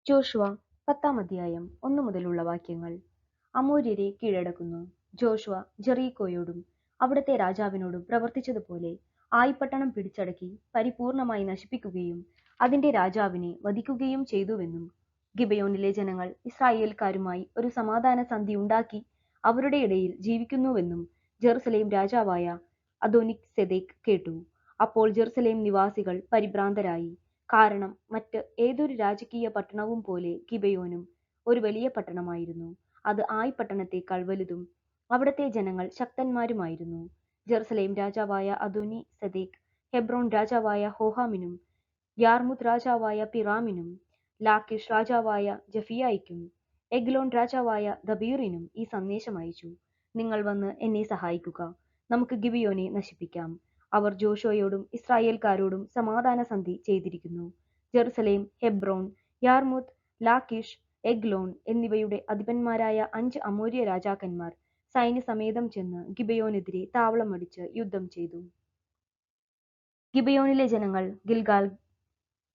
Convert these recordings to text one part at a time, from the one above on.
Joshua 10 അധ്യായം 1 മുതലുള്ള വാക്യങ്ങൾ. അമോര്യരെ കീഴടക്കുന്നു. ജോഷുവ ജെറീക്കോയോടും അവിടുത്തെ രാജാവിനോടും പ്രവർത്തിച്ചതുപോലെ ആയിപ്പട്ടണം പിടിച്ചടക്കി പരിപൂർണമായി നശിപ്പിക്കുകയും അതിന്റെ രാജാവിനെ വധിക്കുകയും ചെയ്തുവെന്നും ഗിബെയോനിലെ ജനങ്ങൾ ഇസ്രായേൽക്കാരുമായി ഒരു സമാധാന സന്ധി ഉണ്ടാക്കി അവരുടെ ഇടയിൽ ജീവിക്കുന്നുവെന്നും ജെറുസലേം രാജാവായ അദോനിസെദേക്ക് കേട്ടു. അപ്പോൾ ജെറുസലേം നിവാസികൾ പരിഭ്രാന്തരായി. കാരണം മറ്റ് ഏതൊരു രാജകീയ പട്ടണവും പോലെ ഗിബെയോനും ഒരു വലിയ പട്ടണമായിരുന്നു. അത് ആയി പട്ടണത്തേക്കാൾ വലുതും അവിടത്തെ ജനങ്ങൾ ശക്തന്മാരുമായിരുന്നു. ജെറുസലേം രാജാവായ അദോനിസെദേക്ക് ഹെബ്രോൻ രാജാവായ ഹോഹാമിനും യാർമുത്ത് രാജാവായ പിറാമിനും ലാക്കിഷ് രാജാവായ ജഫിയായിക്കും എഗ്ലോൺ രാജാവായ ദബീറിനും ഈ സന്ദേശം അയച്ചു: നിങ്ങൾ വന്ന് എന്നെ സഹായിക്കുക, നമുക്ക് ഗിബെയോനെ നശിപ്പിക്കാം. അവർ ജോഷുവയോടും ഇസ്രായേൽക്കാരോടും സമാധാന സന്ധി ചെയ്തിരിക്കുന്നു. ജെറുസലേം, ഹെബ്രോൻ, യാർമുത്ത്, ലാക്കിഷ്, എഗ്ലോൺ എന്നിവയുടെ അധിപന്മാരായ 5 അമോര്യ രാജാക്കന്മാർ സൈന്യസമേതം ചെന്ന് ഗിബെയോനെതിരെ താവളമടിച്ച് യുദ്ധം ചെയ്തു. ഗിബെയോനിലെ ജനങ്ങൾ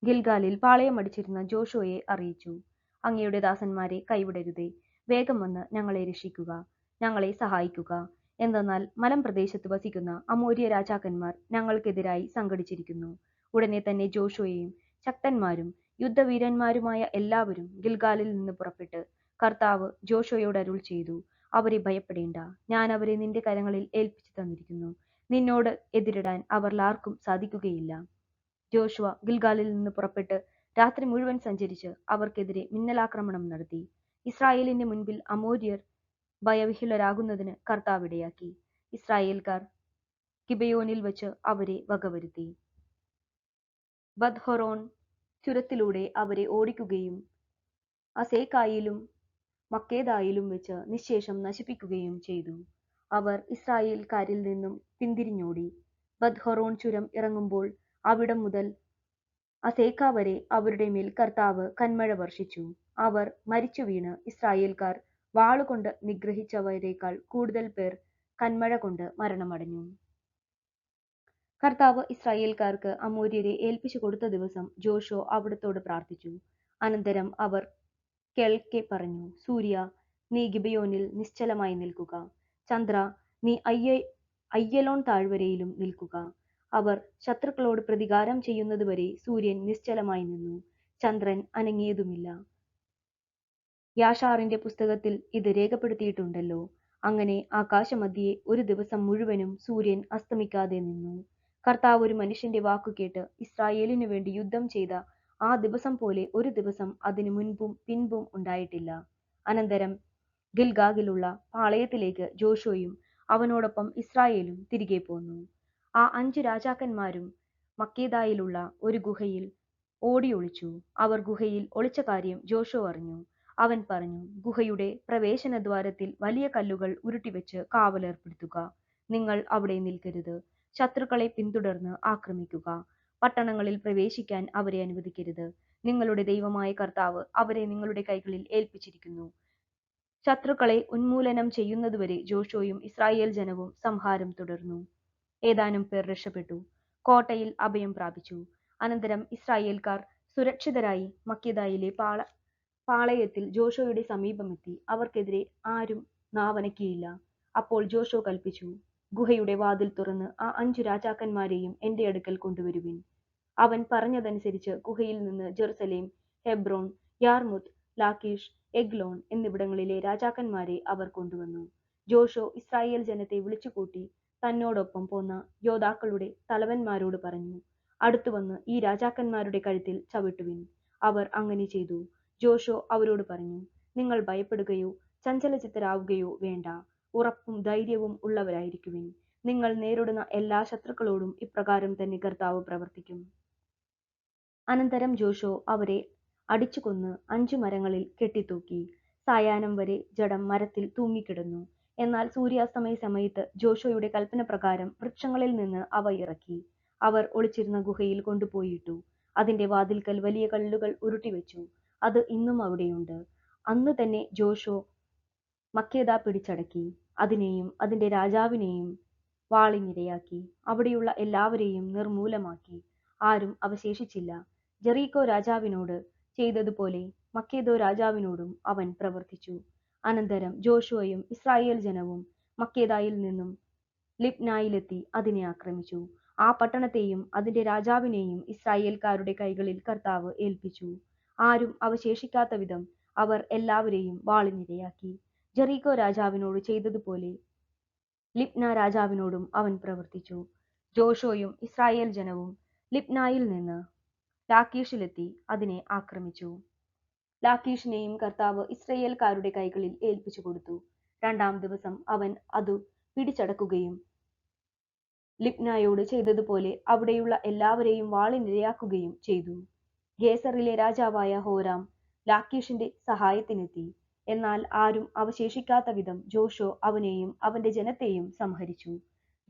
ഗിൽഗാലിൽ പാളയമടിച്ചിരുന്ന ജോഷുവയെ അറിയിച്ചു: അങ്ങയുടെ ദാസന്മാരെ കൈവിടരുതേ, വേഗം വന്ന് ഞങ്ങളെ രക്ഷിക്കുക, ഞങ്ങളെ സഹായിക്കുക. എന്തെന്നാൽ മലമ്പ്രദേശത്ത് വസിക്കുന്ന അമോര്യ രാജാക്കന്മാർ ഞങ്ങൾക്കെതിരായി സംഘടിച്ചിരിക്കുന്നു. ഉടനെ തന്നെ ജോഷുവയും ശക്തന്മാരും യുദ്ധവീരന്മാരുമായ എല്ലാവരും ഗിൽഗാലിൽ നിന്ന് പുറപ്പെട്ട് കർത്താവ് ജോഷുവയോട് അരുൾ ചെയ്തു: അവരെ ഭയപ്പെടേണ്ട, ഞാൻ അവരെ നിന്റെ കരങ്ങളിൽ ഏൽപ്പിച്ചു തന്നിരിക്കുന്നു. നിന്നോട് എതിരിടാൻ അവർലാർക്കും സാധിക്കുകയില്ല. ജോഷുവ ഗിൽഗാലിൽ നിന്ന് പുറപ്പെട്ട് രാത്രി മുഴുവൻ സഞ്ചരിച്ച് അവർക്കെതിരെ മിന്നലാക്രമണം നടത്തി. ഇസ്രായേലിന്റെ മുൻപിൽ അമോര്യർ ഭയവിഹ്വലരാകുന്നതിന് കർത്താവിടയാക്കി. ഇസ്രായേൽക്കാർ ഗിബെയോനിൽ വച്ച് അവരെ വകവരുത്തി. ബത്ത്ഹൊറോൻ ചുരത്തിലൂടെ അവരെ ഓടിക്കുകയും അസേക്കായിലും മക്കേദായിലും വെച്ച് നിശ്ശേഷം നശിപ്പിക്കുകയും ചെയ്തു. അവർ ഇസ്രായേൽക്കാരിൽ നിന്നും പിന്തിരിഞ്ഞോടി. ബത്ത്ഹൊറോൻ ചുരം ഇറങ്ങുമ്പോൾ അവിടം മുതൽ അസേക്ക വരെ അവരുടെ മേൽ കർത്താവ് കന്മഴ വർഷിച്ചു. അവർ മരിച്ചു വീണ് ഇസ്രായേൽക്കാർ വാളുകൊണ്ട് നിഗ്രഹിച്ചവരേക്കാൾ കൂടുതൽ പേർ കന്മഴ കൊണ്ട് മരണമടഞ്ഞു. കർത്താവ് ഇസ്രായേൽക്കാർക്ക് അമോര്യരെ ഏൽപ്പിച്ചു കൊടുത്ത ദിവസം ജോഷുവ അവിടുത്തോട് പ്രാർത്ഥിച്ചു. അനന്തരം അവർ കേൾക്കെ പറഞ്ഞു: സൂര്യ, നീ ഗിബെയോനിൽ നിശ്ചലമായി നിൽക്കുക. ചന്ദ്ര, നീ അയ്യലോൺ താഴ്വരയിലും നിൽക്കുക. അവർ ശത്രുക്കളോട് പ്രതികാരം ചെയ്യുന്നതുവരെ സൂര്യൻ നിശ്ചലമായി നിന്നു, ചന്ദ്രൻ അനങ്ങിയതുമില്ല. യാഷാറിന്റെ പുസ്തകത്തിൽ ഇത് രേഖപ്പെടുത്തിയിട്ടുണ്ടല്ലോ. അങ്ങനെ ആകാശമധ്യേ ഒരു ദിവസം മുഴുവനും സൂര്യൻ അസ്തമിക്കാതെ നിന്നു. കർത്താവ് ഒരു മനുഷ്യന്റെ വാക്കു കേട്ട് ഇസ്രായേലിനു വേണ്ടി യുദ്ധം ചെയ്ത ആ ദിവസം പോലെ ഒരു ദിവസം അതിനു മുൻപും പിൻപും ഉണ്ടായിട്ടില്ല. അനന്തരം ഗിൽഗാലിലുള്ള പാളയത്തിലേക്ക് ജോഷുവയും അവനോടൊപ്പം ഇസ്രായേലും തിരികെ പോന്നു. ആ 5 രാജാക്കന്മാരും മക്കേദായിലുള്ള ഒരു ഗുഹയിൽ ഓടി ഒളിച്ചു. അവർ ഗുഹയിൽ ഒളിച്ച കാര്യം ജോഷുവ അറിഞ്ഞു. അവൻ പറഞ്ഞു: ഗുഹയുടെ പ്രവേശനദ്വാരത്തിൽ വലിയ കല്ലുകൾ ഉരുട്ടിവെച്ച് കാവലേർപ്പെടുത്തുക. നിങ്ങൾ അവിടെ നിൽക്കരുത്. ശത്രുക്കളെ പിന്തുടർന്ന് ആക്രമിക്കുക. പട്ടണങ്ങളിൽ പ്രവേശിക്കാൻ അവരെ അനുവദിക്കരുത്. നിങ്ങളുടെ ദൈവമായ കർത്താവ് അവരെ നിങ്ങളുടെ കൈകളിൽ ഏൽപ്പിച്ചിരിക്കുന്നു. ശത്രുക്കളെ ഉന്മൂലനം ചെയ്യുന്നതുവരെ ജോഷുവയും ഇസ്രായേൽ ജനവും സംഹാരം തുടർന്നു. ഏതാനും പേർ രക്ഷപ്പെട്ടു, കോട്ടയിൽ അഭയം പ്രാപിച്ചു. അനന്തരം ഇസ്രായേൽക്കാർ സുരക്ഷിതരായി മക്കേദായിലെ പാളയത്തിൽ ജോഷുവയുടെ സമീപമെത്തി. അവർക്കെതിരെ ആരും നാവനക്കിയില്ല. അപ്പോൾ ജോഷുവ കൽപ്പിച്ചു: ഗുഹയുടെ വാതിൽ തുറന്ന് ആ 5 രാജാക്കന്മാരെയും എന്റെ അടുക്കൽ കൊണ്ടുവരുവിൻ. അവൻ പറഞ്ഞതനുസരിച്ച് ഗുഹയിൽ നിന്ന് ജെറുസലേം, ഹെബ്രോൻ, യാർമുത്ത്, ലാക്കിഷ്, എഗ്ലോൺ എന്നിവിടങ്ങളിലെ രാജാക്കന്മാരെ അവർ കൊണ്ടുവന്നു. ജോഷുവ ഇസ്രായേൽ ജനത്തെ വിളിച്ചുകൂട്ടി തന്നോടൊപ്പം പോന്ന യോദ്ധാക്കളുടെ തലവന്മാരോട് പറഞ്ഞു: അടുത്തുവന്ന് ഈ രാജാക്കന്മാരുടെ കഴുത്തിൽ ചവിട്ടുവിൻ. അവർ അങ്ങനെ ചെയ്തു. ജോഷുവ അവരോട് പറഞ്ഞു: നിങ്ങൾ ഭയപ്പെടുകയോ ചഞ്ചലചിത്തരാവുകയോ വേണ്ട. ഉറപ്പും ധൈര്യവും ഉള്ളവരായിരിക്കുവിൻ. നിങ്ങൾ നേരിടുന്ന എല്ലാ ശത്രുക്കളോടും ഇപ്രകാരം തന്നെ കർത്താവ് പ്രവർത്തിക്കും. അനന്തരം ജോഷുവ അവരെ അടിച്ചു കൊന്ന് 5 മരങ്ങളിൽ കെട്ടിത്തൂക്കി. സായാഹ്നം വരെ ജഡം മരത്തിൽ തൂങ്ങിക്കിടന്നു. എന്നാൽ സൂര്യാസ്തമയ സമയത്ത് ജോഷുവയുടെ കൽപ്പന പ്രകാരം വൃക്ഷങ്ങളിൽ നിന്ന് അവ ഇറക്കി അവർ ഒളിച്ചിരുന്ന ഗുഹയിൽ കൊണ്ടുപോയിട്ടു. അതിന്റെ വാതിൽക്കൽ വലിയ കല്ലുകൾ ഉരുട്ടിവെച്ചു. അത് ഇന്നും അവിടെയുണ്ട്. അന്ന് തന്നെ ജോഷുവ മക്കേദ പിടിച്ചടക്കി. അതിനെയും അതിന്റെ രാജാവിനെയും വാളിനിരയാക്കി. അവിടെയുള്ള എല്ലാവരെയും നിർമൂലമാക്കി. ആരും അവശേഷിച്ചില്ല. ജെറീക്കോ രാജാവിനോട് ചെയ്തതുപോലെ മക്കേദോ രാജാവിനോടും അവൻ പ്രവർത്തിച്ചു. അനന്തരം ജോഷുവയും ഇസ്രായേൽ ജനവും മക്കേദായിൽ നിന്നും ലിബ്നായിലെത്തി അതിനെ ആക്രമിച്ചു. ആ പട്ടണത്തെയും അതിന്റെ രാജാവിനെയും ഇസ്രായേൽക്കാരുടെ കൈകളിൽ കർത്താവ് ഏൽപ്പിച്ചു. ആരും അവശേഷിക്കാത്ത വിധം അവർ എല്ലാവരെയും വാളിനിരയാക്കി. ജെറീക്കോ രാജാവിനോട് ചെയ്തതുപോലെ ലിബ്ന രാജാവിനോടും അവൻ പ്രവർത്തിച്ചു. ജോഷുവയും ഇസ്രായേൽ ജനവും ലിബ്നായിൽ നിന്ന് ലാക്കീഷിലെത്തി അതിനെ ആക്രമിച്ചു. ലാക്കീഷിനെയും കർത്താവ് ഇസ്രായേൽക്കാരുടെ കൈകളിൽ ഏൽപ്പിച്ചു കൊടുത്തു. രണ്ടാം ദിവസം അവൻ അതു പിടിച്ചടക്കുകയും ലിബ്നായോട് ചെയ്തതുപോലെ അവിടെയുള്ള എല്ലാവരെയും വാളിനിരയാക്കുകയും ചെയ്തു. ഗേസറിലെ രാജാവായ ഹോരാം ലാക്കീഷിന്റെ സഹായത്തിനെത്തി. എന്നാൽ ആരും അവശേഷിക്കാത്ത വിധം ജോഷോ അവനെയും അവന്റെ ജനത്തെയും സംഹരിച്ചു.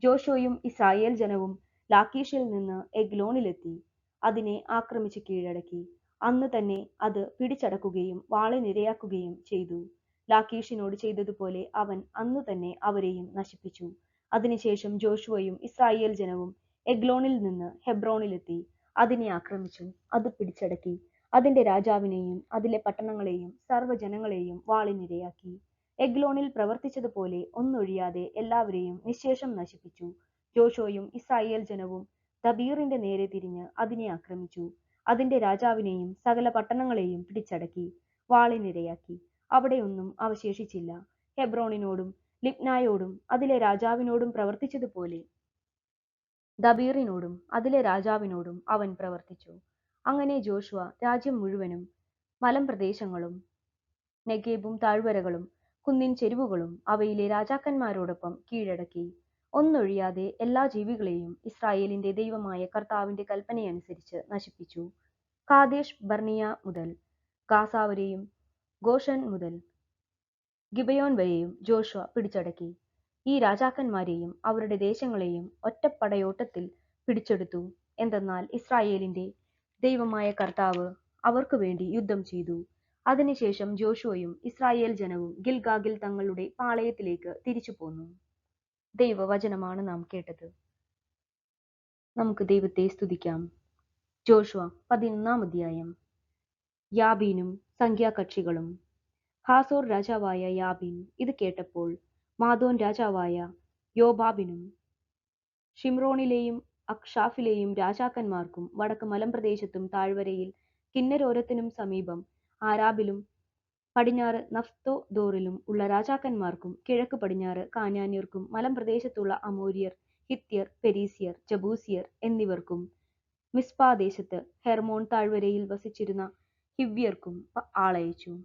ജോഷോയും ഇസ്രായേൽ ജനവും ലാക്കീഷിൽ നിന്ന് എഗ്ലോണിലെത്തി അതിനെ ആക്രമിച്ച് കീഴടക്കി. അന്ന് തന്നെ അത് പിടിച്ചടക്കുകയും വാളിനിരയാക്കുകയും ചെയ്തു. ലാക്കീഷിനോട് ചെയ്തതുപോലെ അവൻ അന്നു തന്നെ അവരെയും നശിപ്പിച്ചു. അതിനുശേഷം ജോഷുവയും ഇസ്രായേൽ ജനവും എഗ്ലോണിൽ നിന്ന് ഹെബ്രോണിലെത്തി അതിനെ ആക്രമിച്ചു അത് പിടിച്ചടക്കി. അതിന്റെ രാജാവിനെയും അതിലെ പട്ടണങ്ങളെയും സർവ്വജനങ്ങളെയും വാളിനിരയാക്കി. എഗ്ലോണിൽ പ്രവർത്തിച്ചതുപോലെ ഒന്നൊഴിയാതെ എല്ലാവരെയും നിശ്ശേഷം നശിപ്പിച്ചു. ജോഷുവയും ഇസ്രായേൽ ജനവും ദബീറിന്റെ നേരെ തിരിഞ്ഞ് അതിനെ ആക്രമിച്ചു. അതിന്റെ രാജാവിനെയും സകല പട്ടണങ്ങളെയും പിടിച്ചടക്കി വാളിനിരയാക്കി. അവിടെയൊന്നും അവശേഷിച്ചില്ല. ഹെബ്രോണിനോടും ലിബ്നായോടും അതിലെ രാജാവിനോടും പ്രവർത്തിച്ചതുപോലെ ദബീറിനോടും അതിലെ രാജാവിനോടും അവൻ പ്രവർത്തിച്ചു. അങ്ങനെ ജോഷുവ രാജ്യം മുഴുവനും മലമ്പ്രദേശങ്ങളും നെഗേബും താഴ്വരകളും കുന്നിൻ ചെരുവുകളും അവയിലെ രാജാക്കന്മാരോടൊപ്പം കീഴടക്കി. ഒന്നൊഴിയാതെ എല്ലാ ജീവികളെയും ഇസ്രായേലിന്റെ ദൈവമായ കർത്താവിന്റെ കൽപ്പനയനുസരിച്ച് നശിപ്പിച്ചു. കാദേശ് ബർണിയ മുതൽ ഗാസ വരെയും ഗോഷൻ മുതൽ ഗിബയോൻ വരെയും ജോഷുവ പിടിച്ചടക്കി. ഈ രാജാക്കന്മാരെയും അവരുടെ ദേശങ്ങളെയും ഒറ്റപ്പടയോട്ടത്തിൽ പിടിച്ചെടുത്തു. എന്തെന്നാൽ ഇസ്രായേലിന്റെ ദൈവമായ കർത്താവ് അവർക്കു വേണ്ടി യുദ്ധം ചെയ്തു. അതിനുശേഷം ജോഷുവയും ഇസ്രായേൽ ജനവും ഗിൽഗാലിൽ തങ്ങളുടെ പാളയത്തിലേക്ക് തിരിച്ചു പോന്നു. ദൈവവചനമാണ് നാം കേട്ടത്. നമുക്ക് ദൈവത്തെ സ്തുതിക്കാം. ജോഷുവ 11-ാം അധ്യായം. യാബീനും സംഖ്യാകക്ഷികളും. ഹാസോർ രാജാവായ യാബീൻ ഇത് കേട്ടപ്പോൾ മാദോൻ രാജാവായ യോബാബിനും ഷിമ്രോണിലെയും അക്ഷാഫിലെയും രാജാക്കന്മാർക്കും വടക്ക് മലമ്പ്രദേശത്തും താഴ്വരയിൽ കിന്നരോരത്തിനും സമീപം ആരാബിലും പടിഞ്ഞാറ് നഫ്തോദോറിലും ഉള്ള രാജാക്കന്മാർക്കും കിഴക്ക് പടിഞ്ഞാറ് കാനാന്യർക്കും മലമ്പ്രദേശത്തുള്ള അമോര്യർ, ഹിത്യർ, പെരീസ്യർ, ജബൂസിയർ എന്നിവർക്കും മിസ്പാദേശത്ത് ഹെർമോൺ താഴ്വരയിൽ വസിച്ചിരുന്ന ഹിവ്യർക്കും ആളയച്ചു.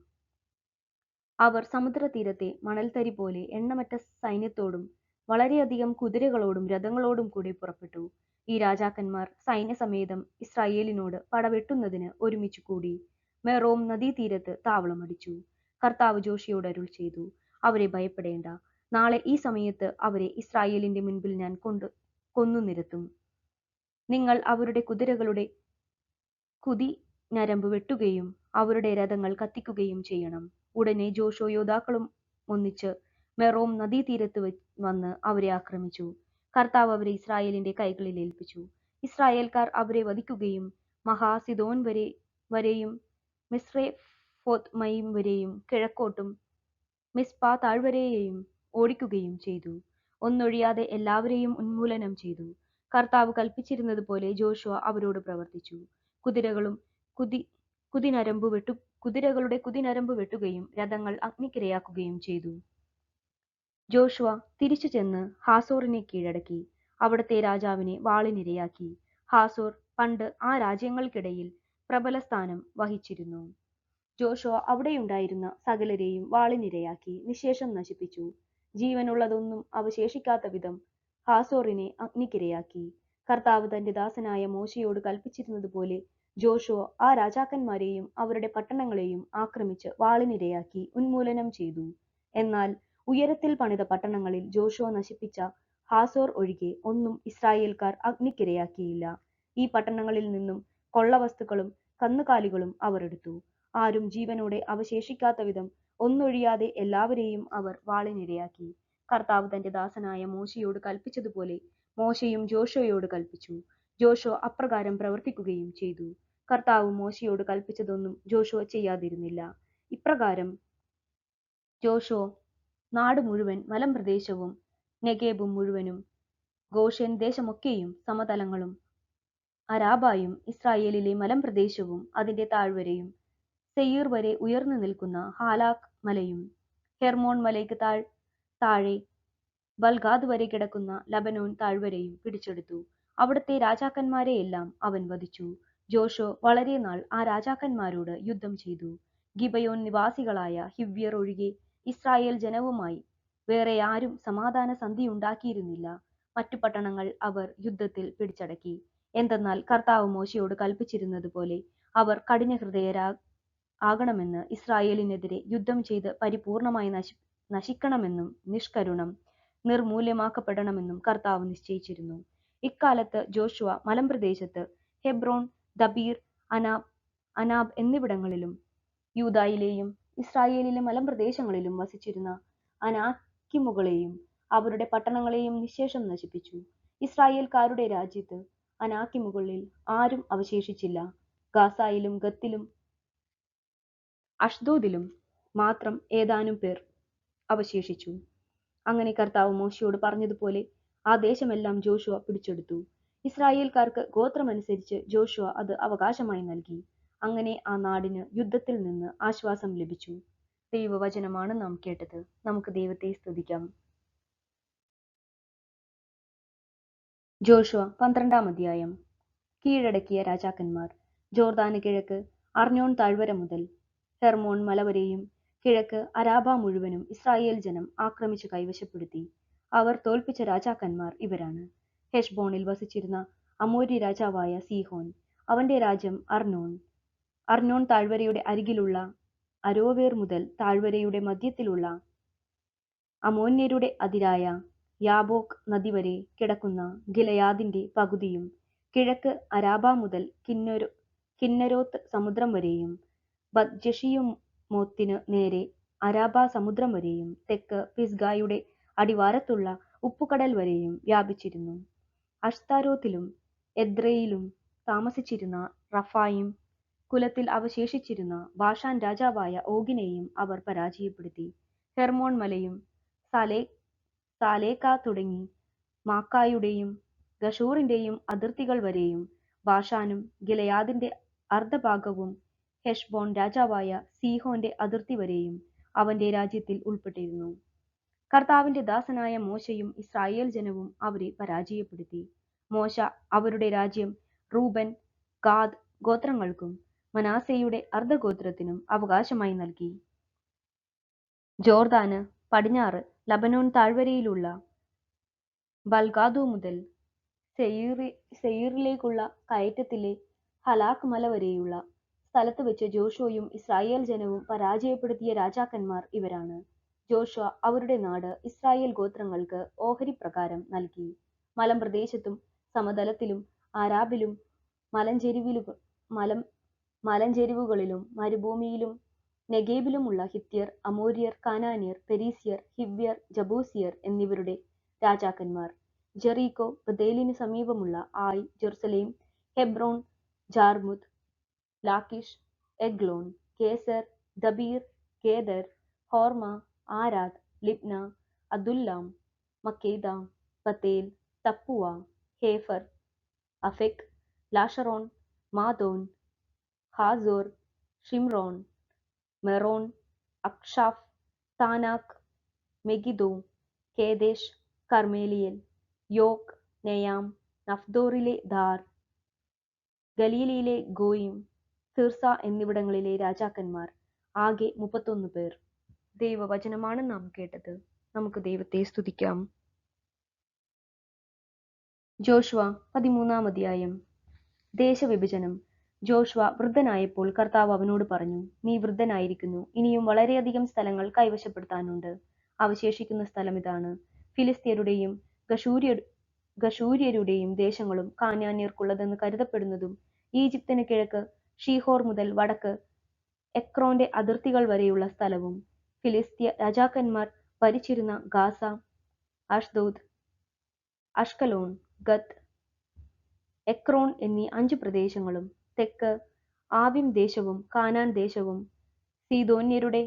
അവർ സമുദ്രതീരത്തെ മണൽത്തരി പോലെ എണ്ണമറ്റ സൈന്യത്തോടും വളരെയധികം കുതിരകളോടും രഥങ്ങളോടും കൂടി പുറപ്പെട്ടു. ഈ രാജാക്കന്മാർ സൈന്യസമേതം ഇസ്രായേലിനോട് പടവെട്ടുന്നതിന് ഒരുമിച്ചു കൂടി മെറോം നദീതീരത്ത് താവളമടിച്ചു. കർത്താവ് ജോഷിയോട് അരുൾ ചെയ്തു, അവരെ ഭയപ്പെടേണ്ട. നാളെ ഈ സമയത്ത് അവരെ ഇസ്രായേലിന്റെ മുൻപിൽ ഞാൻ കൊന്നു നിരത്തും. നിങ്ങൾ അവരുടെ കുതിരകളുടെ കുതി ഞരമ്പ് വെട്ടുകയും അവരുടെ രഥങ്ങൾ കത്തിക്കുകയും ചെയ്യണം. ഉടനെ ജോഷോ യോദ്ധാക്കളും ഒന്നിച്ച് മെറോം നദീതീരത്ത് വന്ന് അവരെ ആക്രമിച്ചു. കർത്താവ് അവരെ ഇസ്രായേലിന്റെ കൈകളിൽ ഏൽപ്പിച്ചു. ഇസ്രായേൽക്കാർ അവരെ വധിക്കുകയും മഹാസിദോൻ വരെയും മിസ്രേഫോത്മയിം വരെയും കിഴക്കോട്ടും മിസ്പ താഴ്വരയെയും ഓടിക്കുകയും ചെയ്തു. ഒന്നൊഴിയാതെ എല്ലാവരെയും ഉന്മൂലനം ചെയ്തു. കർത്താവ് കൽപ്പിച്ചിരുന്നതുപോലെ ജോഷുവ അവരോട് പ്രവർത്തിച്ചു. കുതിരകളുടെ കുതിനരമ്പ് വെട്ടുകയും രഥങ്ങൾ അഗ്നിക്കിരയാക്കുകയും ചെയ്തു. ജോഷുവ തിരിച്ചു ചെന്ന് ഹാസോറിനെ കീഴടക്കി അവിടത്തെ രാജാവിനെ വാളിനിരയാക്കി. ഹാസോർ പണ്ട് ആ രാജ്യങ്ങൾക്കിടയിൽ പ്രബല സ്ഥാനം വഹിച്ചിരുന്നു. ജോഷുവ അവിടെയുണ്ടായിരുന്ന സകലരെയും വാളിനിരയാക്കി നിശേഷം നശിപ്പിച്ചു. ജീവനുള്ളതൊന്നും അവശേഷിക്കാത്ത വിധം ഹാസോറിനെ അഗ്നിക്കിരയാക്കി. കർത്താവ് തന്റെ ദാസനായ മോശയോട് കൽപ്പിച്ചിരുന്നതുപോലെ ജോഷുവ ആ രാജാക്കന്മാരെയും അവരുടെ പട്ടണങ്ങളെയും ആക്രമിച്ച് വാളിനിരയാക്കി ഉന്മൂലനം ചെയ്തു. എന്നാൽ ഉയരത്തിൽ പണിത പട്ടണങ്ങളിൽ ജോഷുവ നശിപ്പിച്ച ഹാസോർ ഒഴികെ ഒന്നും ഇസ്രായേൽക്കാർ അഗ്നിക്കിരയാക്കിയില്ല. ഈ പട്ടണങ്ങളിൽ നിന്നും കൊള്ളവസ്തുക്കളും കന്നുകാലികളും അവർ എടുത്തു. ആരും ജീവനോടെ അവശേഷിക്കാത്ത വിധം ഒന്നൊഴിയാതെ എല്ലാവരെയും അവർ വാളിനിരയാക്കി. കർത്താവ് തന്റെ ദാസനായ മോശയോട് കൽപ്പിച്ചതുപോലെ മോശയും ജോഷുവയോട് കൽപ്പിച്ചു. ജോഷുവ അപ്രകാരം പ്രവർത്തിക്കുകയും ചെയ്തു. കർത്താവ് മോശയോട് കൽപ്പിച്ചതൊന്നും ജോഷുവ ചെയ്യാതിരുന്നില്ല. ഇപ്രകാരം ജോഷുവ നാട് മുഴുവൻ മലമ്പ്രദേശവും നെഗേബും മുഴുവനും ഗോഷെൻ ദേശമൊക്കെയും സമതലങ്ങളും അരാബായും ഇസ്രായേലിലെ മലമ്പ്രദേശവും അതിന്റെ താഴ്വരയും സെയീർ വരെ ഉയർന്നു നിൽക്കുന്ന ഹാലാക് മലയും ഹെർമോൺ മലയ്ക്ക് താഴെ ബൽഗാദ് വരെ കിടക്കുന്ന ലബനോൻ താഴ്വരയും പിടിച്ചെടുത്തു. അവിടുത്തെ രാജാക്കന്മാരെയെല്ലാം അവൻ വധിച്ചു. ജോഷുവ വളരെ നാൾ ആ രാജാക്കന്മാരോട് യുദ്ധം ചെയ്തു. ഗിബയോൻ നിവാസികളായ ഹിവ്യർ ഒഴികെ ഇസ്രായേൽ ജനവുമായി വേറെ ആരും സമാധാന സന്ധിയുണ്ടാക്കിയിരുന്നില്ല. മറ്റു പട്ടണങ്ങൾ അവർ യുദ്ധത്തിൽ പിടിച്ചടക്കി. എന്തെന്നാൽ കർത്താവ് മോശയോട് കൽപ്പിച്ചിരുന്നത് പോലെ അവർ കഠിനഹൃദയരാകണമെന്ന് ഇസ്രായേലിനെതിരെ യുദ്ധം ചെയ്ത് പരിപൂർണമായി നശിക്കണമെന്നും നിഷ്കരുണം നിർമൂല്യമാക്കപ്പെടണമെന്നും കർത്താവ് നിശ്ചയിച്ചിരുന്നു. ഇക്കാലത്ത് ജോഷുവ മലമ്പ്രദേശത്ത് ഹെബ്രോൻ, ദബീർ, അനാബ് എന്നിവിടങ്ങളിലും യൂദായിലെയും ഇസ്രായേലിലെ മലമ്പ്രദേശങ്ങളിലും വസിച്ചിരുന്ന അനാക്കിമുകളെയും അവരുടെ പട്ടണങ്ങളെയും നിശ്ശേഷം നശിപ്പിച്ചു. ഇസ്രായേൽക്കാരുടെ രാജ്യത്ത് അനാക്കിമുകളിൽ ആരും അവശേഷിച്ചില്ല. ഗാസായിലും ഗത്തിലും അഷ്ദോദിലും മാത്രം ഏതാനും പേർ അവശേഷിച്ചു. അങ്ങനെ കർത്താവ് മോശയോട് പറഞ്ഞതുപോലെ ആ ദേശമെല്ലാം ജോഷുവ പിടിച്ചെടുത്തു. ഇസ്രായേൽക്കാർക്ക് ഗോത്രമനുസരിച്ച് ജോഷുവ അത് അവകാശമായി നൽകി. അങ്ങനെ ആ നാടിന് യുദ്ധത്തിൽ നിന്ന് ആശ്വാസം ലഭിച്ചു. ദൈവവചനമാണ് നാം കേട്ടത്. നമുക്ക് ദൈവത്തെ സ്തുതിക്കാം. ജോഷുവ 12-ാം അധ്യായം. കീഴടക്കിയ രാജാക്കന്മാർ. ജോർദാന് കിഴക്ക് അർണോൻ താഴ്വര മുതൽ ഹെർമോൺ മല വരെയും കിഴക്ക് അരാബ മുഴുവനും ഇസ്രായേൽ ജനം ആക്രമിച്ചു കൈവശപ്പെടുത്തി. അവർ തോൽപ്പിച്ച രാജാക്കന്മാർ ഇവരാണ്. ഹെഷ്ബോണിൽ വസിച്ചിരുന്ന അമോരി രാജാവായ സീഹോൻ. അവന്റെ രാജ്യം അർണോൻ താഴ്വരയുടെ അരികിലുള്ള അരോവേർ മുതൽ താഴ്വരയുടെ മധ്യത്തിലുള്ള അമോന്യരുടെ അതിരായ യാബോക്ക് നദി വരെ കിടക്കുന്ന ഗിലെയാദിന്റെ പകുതിയും കിഴക്ക് അരാബ മുതൽ കിന്നരോത്ത് സമുദ്രം വരെയും ബത്ജെഷിമോത്തിന് നേരെ അരാബ സമുദ്രം വരെയും തെക്ക് പിസ്ഗായുടെ അടിവാരത്തുള്ള ഉപ്പുകടൽ വരെയും വ്യാപിച്ചിരുന്നു. അഷ്താരോത്തിലും എദ്രയിലും താമസിച്ചിരുന്ന റഫായിം കുലത്തിൽ അവശേഷിച്ചിരുന്ന ബാഷാൻ രാജാവായ ഓഗിനെയും അവർ പരാജയപ്പെടുത്തി. ഹെർമോൺ മലയും സാലേക്ക തുടങ്ങി മാക്കായുടെയും ഗഷൂറിന്റെയും അതിർത്തികൾ വരെയും ബാഷാനും ഗിലെയാദിന്റെ അർദ്ധഭാഗവും ഹെഷ്ബോൺ രാജാവായ സീഹോന്റെ അതിർത്തി വരെയും അവന്റെ രാജ്യത്തിൽ ഉൾപ്പെട്ടിരുന്നു. കർത്താവിന്റെ ദാസനായ മോശയും ഇസ്രായേൽ ജനവും അവരെ പരാജയപ്പെടുത്തി. മോശ അവരുടെ രാജ്യം റൂബൻ, ഗാദ് ഗോത്രങ്ങൾക്കും മനാസെയുടെ അർദ്ധഗോത്രത്തിനും അവകാശമായി നൽകി. ജോർദാന് പടിഞ്ഞാറ് ലബനോൻ താഴ്വരയിലുള്ള ബൽഗാദു മുതൽ സെയീറിലേക്കുള്ള കയറ്റത്തിലെ ഹലാക്ക് മല വരെയുള്ള സ്ഥലത്ത് വെച്ച് ജോഷുവയും ഇസ്രായേൽ ജനവും പരാജയപ്പെടുത്തിയ രാജാക്കന്മാർ ഇവരാണ്. ജോഷുവ അവരുടെ നാട് ഇസ്രായേൽ ഗോത്രങ്ങൾക്ക് ഓഹരി പ്രകാരം നൽകി. മലമ്പ്രദേശത്തും സമതലത്തിലും ആരാബിലും മലഞ്ചെരിവുകളിലും മരുഭൂമിയിലും നെഗേബിലുമുള്ള ഹിത്യർ, അമോര്യർ, കാനാന്യർ, പെരീസ്യർ, ഹിവ്യർ, ജബൂസിയർ എന്നിവരുടെ രാജാക്കന്മാർ. ജെറീക്കോ, ബഥേലിന് സമീപമുള്ള Ai, Jerusalem, Hebron, Jarmuth, Lachish, Eglon, Gezer, Debir, Geder, Hormah, Arad, Libnah, Adullam, Makkedah, Bethel, Tappuah, Hepher, Aphek, Lasharon, Madon, Hazor, Shimron, Meron, Achshaph, Taanach, Megiddo, Kedesh, കർമേലിയൽ, യോക്ക്, നെയാം, നഫ്ദോറിലെ ധാർ, ഗലീലയിലെ ഗോയിം, തിർസ എന്നിവിടങ്ങളിലെ രാജാക്കന്മാർ. ആകെ 31 പേർ. ദൈവവചനമാണ് നാം കേട്ടത്. നമുക്ക് ദൈവത്തെ സ്തുതിക്കാം. ജോഷുവ 13-ാം അധ്യായം. ദേശവിഭജനം. ജോഷുവ വൃദ്ധനായപ്പോൾ കർത്താവ് അവനോട് പറഞ്ഞു, നീ വൃദ്ധനായിരിക്കുന്നു, ഇനിയും വളരെയധികം സ്ഥലങ്ങൾ കൈവശപ്പെടുത്താനുണ്ട്. അവശേഷിക്കുന്ന സ്ഥലം ഇതാണ്: ഫിലിസ്ത്യരുടെയും ഗശൂര്യരുടെയും ദേശങ്ങളും കാനാന്യർക്കുള്ളതെന്ന് കരുതപ്പെടുന്നതും ഈജിപ്തിന് കിഴക്ക് ഷീഹോർ മുതൽ വടക്ക് എക്രോന്റെ അതിർത്തികൾ വരെയുള്ള സ്ഥലവും ഫിലിസ്ത്യ രാജാക്കന്മാർ ഭരിച്ചിരുന്ന ഗാസ, അഷ്ദോദ്, അഷ്കലോൺ, ഗത്ത്, എക്രോൺ എന്നീ 5 പ്രദേശങ്ങളും തെക്ക് ആവിം ദേശവും കാനാൻ ദേശവും സീദോന്യരുടെ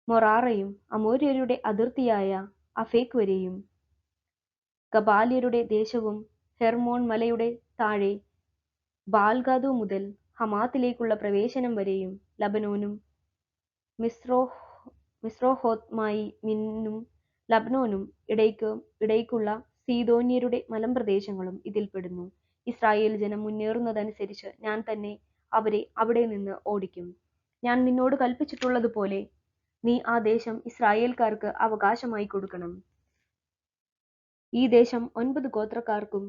മൊറാറയും അമോര്യരുടെ അതിർത്തിയായ അഫേക്ക് വരെയും ഗബാല്യരുടെ ദേശവും ഹെർമോൺ മലയുടെ താഴെ ബാൽഗാദു മുതൽ ഹമാത്തിലേക്കുള്ള പ്രവേശനം വരെയും ലബനോനും മിസ്രോഹോത്മായിമിനും ലബ്നോനും ഇടയ്ക്കുള്ള സീദോന്യരുടെ മലമ്പ്രദേശങ്ങളും ഇതിൽപ്പെടുന്നു. ഇസ്രായേൽ ജനം മുന്നേറുന്നതനുസരിച്ച് ഞാൻ തന്നെ അവരെ അവിടെ നിന്ന് ഓടിക്കും. ഞാൻ നിന്നോട് കൽപ്പിച്ചിട്ടുള്ളതുപോലെ നീ ആ ദേശം ഇസ്രായേൽക്കാർക്ക് അവകാശമായി കൊടുക്കണം. ഈ ദേശം 9 ഗോത്രക്കാർക്കും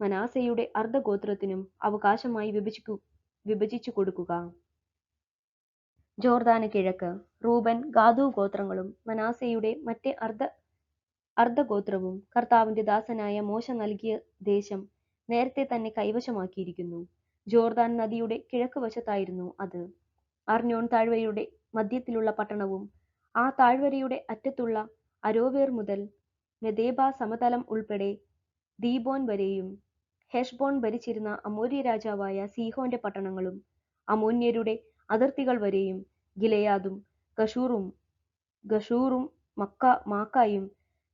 മനാസെയുടെ അർദ്ധഗോത്രത്തിനും അവകാശമായി വിഭജിച്ചു കൊടുക്കുക. ജോർദാന് കിഴക്ക് റൂബൻ, ഗാദു ഗോത്രങ്ങളും മനാസെയുടെ മറ്റേ അർദ്ധഗോത്രവും കർത്താവിന്റെ ദാസനായ മോശ നൽകിയ ദേശം നേരത്തെ തന്നെ കൈവശമാക്കിയിരിക്കുന്നു. ജോർദാൻ നദിയുടെ കിഴക്ക് വശത്തായിരുന്നു അത്. അർനോൻ താഴ്വരയുടെ മധ്യത്തിലുള്ള പട്ടണവും ആ താഴ്വരയുടെ അറ്റത്തുള്ള അരോവേർ മുതൽ മെദേബ സമതലം ഉൾപ്പെടെ ദീബോൻ വരെയും ഹെഷ്ബോൺ ഭരിച്ചിരുന്ന അമോര്യ രാജാവായ സീഹോന്റെ പട്ടണങ്ങളും അമോന്യരുടെ അതിർത്തികൾ വരെയും ഗിലെയാദും ഗഷൂറും മാക്കായും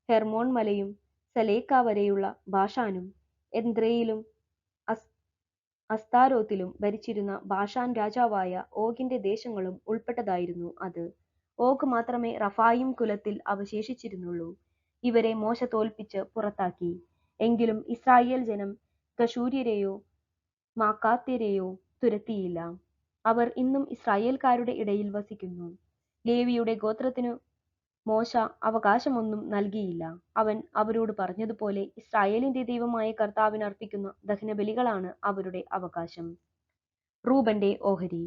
ഹെർമോൺ മലയും സലേക്ക വരെയുള്ള ബാഷാനും എദ്രയിലും അസ്താരോത്തിലും ഭരിച്ചിരുന്ന ബാഷാൻ രാജാവായ ഓഗിന്റെ ദേശങ്ങളും ഉൾപ്പെട്ടതായിരുന്നു അത്. ഓഗ് മാത്രമേ റഫായിം കുലത്തിൽ അവശേഷിച്ചിരുന്നുള്ളൂ. ഇവരെ മോശ തോൽപ്പിച്ച് പുറത്താക്കി. എങ്കിലും ഇസ്രായേൽ ജനം ഗശൂര്യരെയോ മാക്കാത്യരെയോ തുരത്തിയില്ല. അവർ ഇന്നും ഇസ്രായേൽക്കാരുടെ ഇടയിൽ വസിക്കുന്നു. ലേവിയുടെ ഗോത്രത്തിനു മോശ അവകാശമൊന്നും നൽകിയില്ല. അവൻ അവരോട് പറഞ്ഞതുപോലെ ഇസ്രായേലിന്റെ ദൈവമായ കർത്താവിന് അർപ്പിക്കുന്ന ദഹനബലികളാണ് അവരുടെ അവകാശം. റൂബന്റെ ഓഹരി.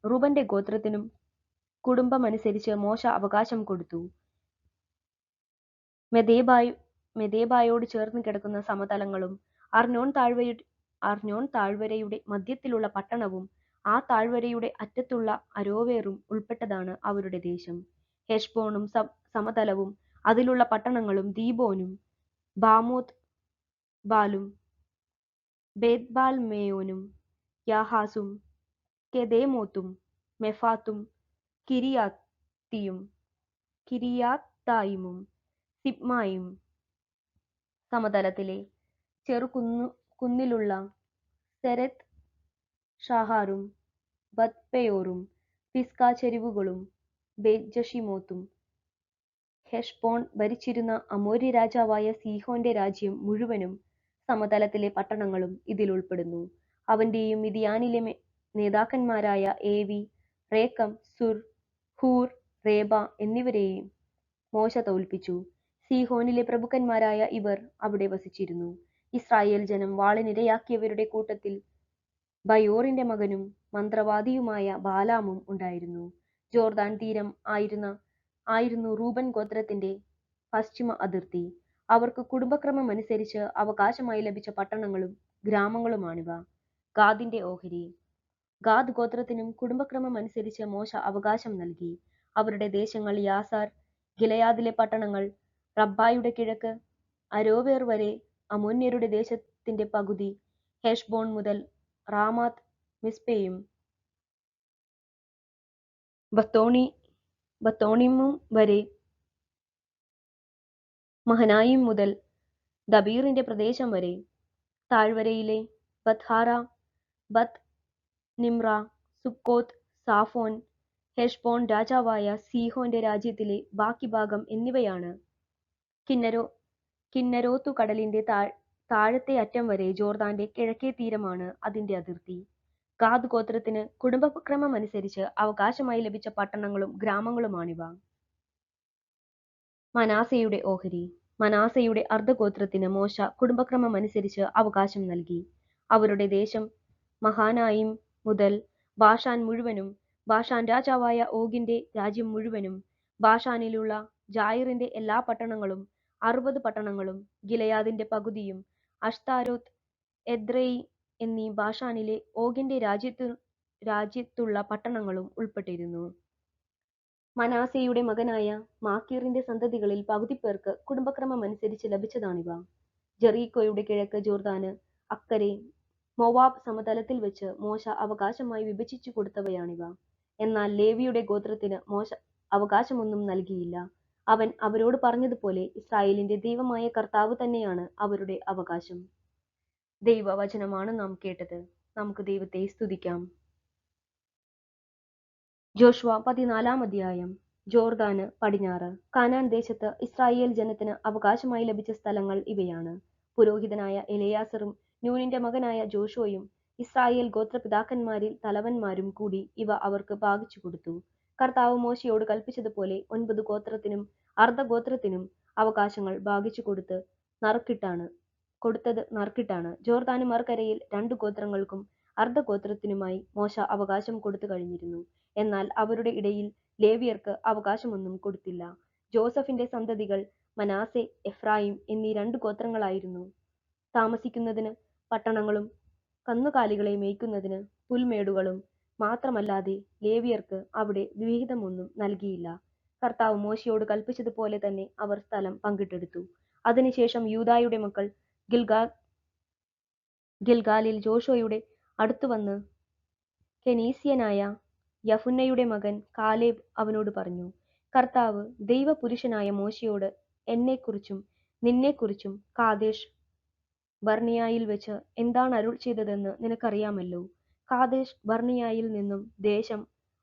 റൂബന്റെ ഗോത്രത്തിനും കുടുംബമനുസരിച്ച് മോശ അവകാശം കൊടുത്തു. മെദേബായോട് ചേർന്ന് കിടക്കുന്ന സമതലങ്ങളും അർനോൻ താഴ്വരയുടെ മധ്യത്തിലുള്ള പട്ടണവും ആ താഴ്വരയുടെ അറ്റത്തുള്ള അരോവേറും ഉൾപ്പെട്ടതാണ് അവരുടെ ദേശം. ഹെഷ്ബോണും സമതലവും അതിലുള്ള പട്ടണങ്ങളും ദീബോനും ബാമോത്ത് ബാലും ബേത്ബാൽമേയോനും യാഹാസും കെദേമോത്തും മെഫാത്തും കിരിയാത്തായിമും സിബ്മായും സമതലത്തിലെ ചെറുകുന്നിലുള്ള സെരത്ത് ഷാഹാറും ബത്പെയോറും പിസ്ക ചെരിവുകളും ബേത്ജഷിമോത്തും ഹെഷ്ബോൺ ഭരിച്ചിരുന്ന അമോര്യ രാജാവായ സീഹോന്റെ രാജ്യം മുഴുവനും സമതലത്തിലെ പട്ടണങ്ങളും ഇതിൽ ഉൾപ്പെടുന്നു. അവന്റെയും മിദ്യാനിലെ നേതാക്കന്മാരായ ഏവി, റേക്കം, സുർ, ഹൂർ, റേബ എന്നിവരെയും മോശ തോൽപ്പിച്ചു. സീഹോനിലെ പ്രഭുക്കന്മാരായ ഇവർ അവിടെ വസിച്ചിരുന്നു. ഇസ്രായേൽ ജനം വാളിനിരയാക്കിയവരുടെ കൂട്ടത്തിൽ ബയോറിന്റെ മകനും മന്ത്രവാദിയുമായ ബാലാമും ഉണ്ടായിരുന്നു. ജോർദാൻ തീരം ആയിരുന്നു റൂബൻ ഗോത്രത്തിന്റെ പശ്ചിമ അതിർത്തി. അവർക്ക് കുടുംബക്രമമനുസരിച്ച് അവകാശമായി ലഭിച്ച പട്ടണങ്ങളും ഗ്രാമങ്ങളുമാണിവ. ഗാദിന്റെ ഓഹരി. ഗാദ് ഗോത്രത്തിനും കുടുംബക്രമമനുസരിച്ച് മോശ അവകാശം നൽകി. അവരുടെ ദേശങ്ങൾ യാസാർ, ഗിലെയാദിലെ പട്ടണങ്ങൾ, റബ്ബായുടെ കിഴക്ക് അരോവേർ വരെ അമോന്യരുടെ ദേശത്തിന്റെ പകുതി, ഹെഷ്ബോൺ മുതൽ റാമാത്ത് മിസ്പെയും ബത്തോണിമും വരെ, മഹനായിം മുതൽ ദബീറിന്റെ പ്രദേശം വരെ, താഴ്വരയിലെ ബത്ഹാറ, ബത്ത് നിമ്ര, സുക്കോത്ത്, സാഫോൻ, ഹെഷ്ബോൺ രാജാവായ സീഹോന്റെ രാജ്യത്തിലെ ബാക്കി ഭാഗം എന്നിവയാണ്. കിന്നരോത്തു കടലിന്റെ താഴത്തെ അറ്റം വരെ ജോർദാന്റെ കിഴക്കേ തീരമാണ് അതിന്റെ അതിർത്തി. ഗാദ് ഗോത്രത്തിന് കുടുംബക്രമമനുസരിച്ച് അവകാശമായി ലഭിച്ച പട്ടണങ്ങളും ഗ്രാമങ്ങളുമാണിവ. മനാസെയുടെ ഓഹരി. മനാസെയുടെ അർദ്ധഗോത്രത്തിന് മോശ കുടുംബക്രമമനുസരിച്ച് അവകാശം നൽകി. അവരുടെ ദേശം മഹാനായിം മുതൽ ബാഷാൻ മുഴുവനും, ബാഷാൻ രാജാവായ ഓഗിന്റെ രാജ്യം മുഴുവനും, ബാഷാനിലുള്ള ജായിറിന്റെ എല്ലാ പട്ടണങ്ങളും 60 പട്ടണങ്ങളും, ഗിലെയാദിന്റെ പകുതിയും, അഷ്താരോത്ത്, എദ്രെയി എന്നീ ബാഷാനിലെ ഓഗിന്റെ രാജ്യത്തുള്ള പട്ടണങ്ങളും ഉൾപ്പെട്ടിരുന്നു. മനാസെയുടെ മകനായ മാക്കീറിന്റെ സന്തതികളിൽ പകുതി പേർക്ക് കുടുംബക്രമമനുസരിച്ച് ലഭിച്ചതാണിവ. ജെറീക്കോയുടെ കിഴക്ക് ജോർദാന് അക്കരെ മോവാബ് സമതലത്തിൽ വെച്ച് മോശ അവകാശമായി വിഭജിച്ചു കൊടുത്തവയാണിവ. എന്നാൽ ലേവിയുടെ ഗോത്രത്തിന് മോശ അവകാശമൊന്നും നൽകിയില്ല. അവൻ അവരോട് പറഞ്ഞതുപോലെ ഇസ്രായേലിന്റെ ദൈവമായ കർത്താവ് തന്നെയാണ് അവരുടെ അവകാശം. ദൈവവചനമാണ് നാം കേട്ടത്. നമുക്ക് ദൈവത്തെ സ്തുതിക്കാം. ജോഷുവ 14-ാം അധ്യായം. ജോർദാന് പടിഞ്ഞാറ്. കാനാൻ ദേശത്ത് ഇസ്രായേൽ ജനത്തിന് അവകാശമായി ലഭിച്ച സ്ഥലങ്ങൾ ഇവയാണ്. പുരോഹിതനായ എലെയാസറും നൂനിന്റെ മകനായ ജോഷുവയും ഇസ്രായേൽ ഗോത്രപിതാക്കന്മാരിൽ തലവന്മാരും കൂടി ഇവ അവർക്ക് ഭാഗിച്ചു കൊടുത്തു. കർത്താവ് മോശയോട് കൽപ്പിച്ചതുപോലെ 9 ഗോത്രത്തിനും അർദ്ധഗോത്രത്തിനും അവകാശങ്ങൾ ഭാഗിച്ചു കൊടുത്തത് നറുക്കിട്ടാണ്. ജോർദാന് മറുകരയിൽ 2 ഗോത്രങ്ങൾക്കും അർദ്ധഗോത്രത്തിനുമായി മോശ അവകാശം കൊടുത്തു കഴിഞ്ഞിരുന്നു. എന്നാൽ അവരുടെ ഇടയിൽ ലേവ്യർക്ക് അവകാശമൊന്നും കൊടുത്തില്ല. ജോസഫിന്റെ സന്തതികൾ മനാസെ, എഫ്രായിം എന്നീ 2 ഗോത്രങ്ങളായിരുന്നു. താമസിക്കുന്നതിന് പട്ടണങ്ങളും കന്നുകാലികളെ മേയ്ക്കുന്നതിന് പുൽമേടുകളും മാത്രമല്ലാതെ ലേവ്യർക്ക് അവിടെ വിഹിതമൊന്നും നൽകിയില്ല. കർത്താവ് മോശയോട് കൽപ്പിച്ചതുപോലെ തന്നെ അവർ സ്ഥലം പങ്കിട്ടെടുത്തു. അതിനുശേഷം യൂദായുടെ മക്കൾ ഗിൽഗാലിൽ ജോഷുവയുടെ അടുത്തുവന്ന് കെനീസ്യനായ യഫുന്നയുടെ മകൻ കാലേബ് അവനോട് പറഞ്ഞു, കർത്താവ് ദൈവപുരുഷനായ മോശയോട് എന്നെക്കുറിച്ചും നിന്നെക്കുറിച്ചും കാദേശ് ബർണിയായിൽ വെച്ച് എന്താണ് അരുൾ ചെയ്തതെന്ന് നിനക്കറിയാമല്ലോ. കാദേശ് ബർണിയായിൽ നിന്നും ദേശം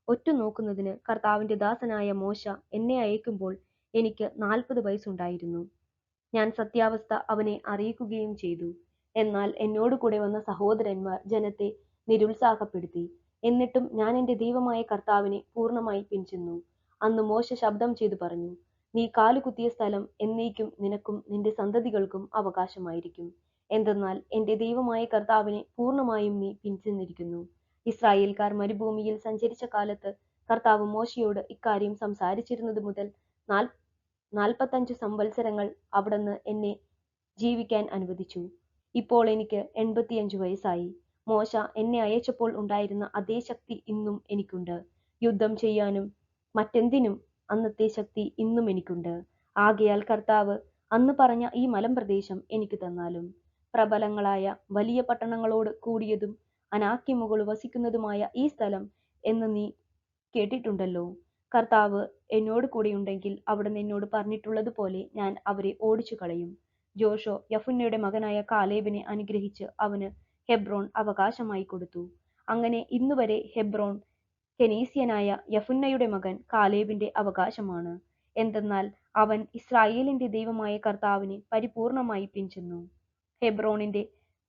ഒറ്റുനോക്കുന്നതിന് കർത്താവിന്റെ ദാസനായ മോശ എന്നെ അയക്കുമ്പോൾ എനിക്ക് 40 വയസ്സുണ്ടായിരുന്നു. ഞാൻ സത്യാവസ്ഥ അവനെ അറിയിക്കുകയും ചെയ്തു. എന്നാൽ എന്നോട് കൂടെ വന്ന സഹോദരന്മാർ ജനത്തെ നിരുത്സാഹപ്പെടുത്തി. എന്നിട്ടും ഞാൻ എന്റെ ദൈവമായ കർത്താവിനെ പൂർണ്ണമായി പിൻചെന്നു. അന്ന് മോശ ശബ്ദം ചെയ്തു പറഞ്ഞു, നീ കാലുകുത്തിയ സ്ഥലം എന്നേക്കും നിനക്കും നിന്റെ സന്തതികൾക്കും അവകാശമായിരിക്കും. എന്തെന്നാൽ എന്റെ ദൈവമായ കർത്താവിനെ പൂർണ്ണമായും നീ പിൻചെന്നിരിക്കുന്നു. ഇസ്രായേൽക്കാർ മരുഭൂമിയിൽ സഞ്ചരിച്ച കാലത്ത് കർത്താവ് മോശയോട് ഇക്കാര്യം സംസാരിച്ചിരുന്നത് മുതൽ 45 സംവത്സരങ്ങൾ അവിടുന്ന് എന്നെ ജീവിക്കാൻ അനുവദിച്ചു. ഇപ്പോൾ എനിക്ക് 85 വയസ്സായി. മോശ എന്നെ അയച്ചപ്പോൾ ഉണ്ടായിരുന്ന അതേ ശക്തി ഇന്നും എനിക്കുണ്ട്. യുദ്ധം ചെയ്യാനും മറ്റെന്തിനും അന്നത്തെ ശക്തി ഇന്നും എനിക്കുണ്ട്. ആകയാൽ കർത്താവ് അന്ന് പറഞ്ഞ ഈ മലമ്പ്രദേശം എനിക്ക് തന്നാലും പ്രബലങ്ങളായ വലിയ പട്ടണങ്ങളോട് കൂടിയതും അനാക്യമുകൾ വസിക്കുന്നതുമായ ഈ സ്ഥലം എന്ന് നീ കേട്ടിട്ടുണ്ടല്ലോ. കർത്താവ് എന്നോട് കൂടെയുണ്ടെങ്കിൽ അവിടുന്ന് എന്നോട് പറഞ്ഞിട്ടുള്ളതുപോലെ ഞാൻ അവരെ ഓടിച്ചു കളയും. ജോഷോ യഫുന്നയുടെ മകനായ കാലേബിനെ അനുഗ്രഹിച്ച് അവന് ഹെബ്രോൺ അവകാശമായി കൊടുത്തു. അങ്ങനെ ഇന്നുവരെ ഹെബ്രോൺ കെനീസ്യനായ യഫുന്നയുടെ മകൻ കാലേബിന്റെ അവകാശമാണ്. എന്തെന്നാൽ അവൻ ഇസ്രായേലിന്റെ ദൈവമായ കർത്താവിനെ പരിപൂർണമായി പിൻചെന്നു. ഹെബ്രോണിന്റെ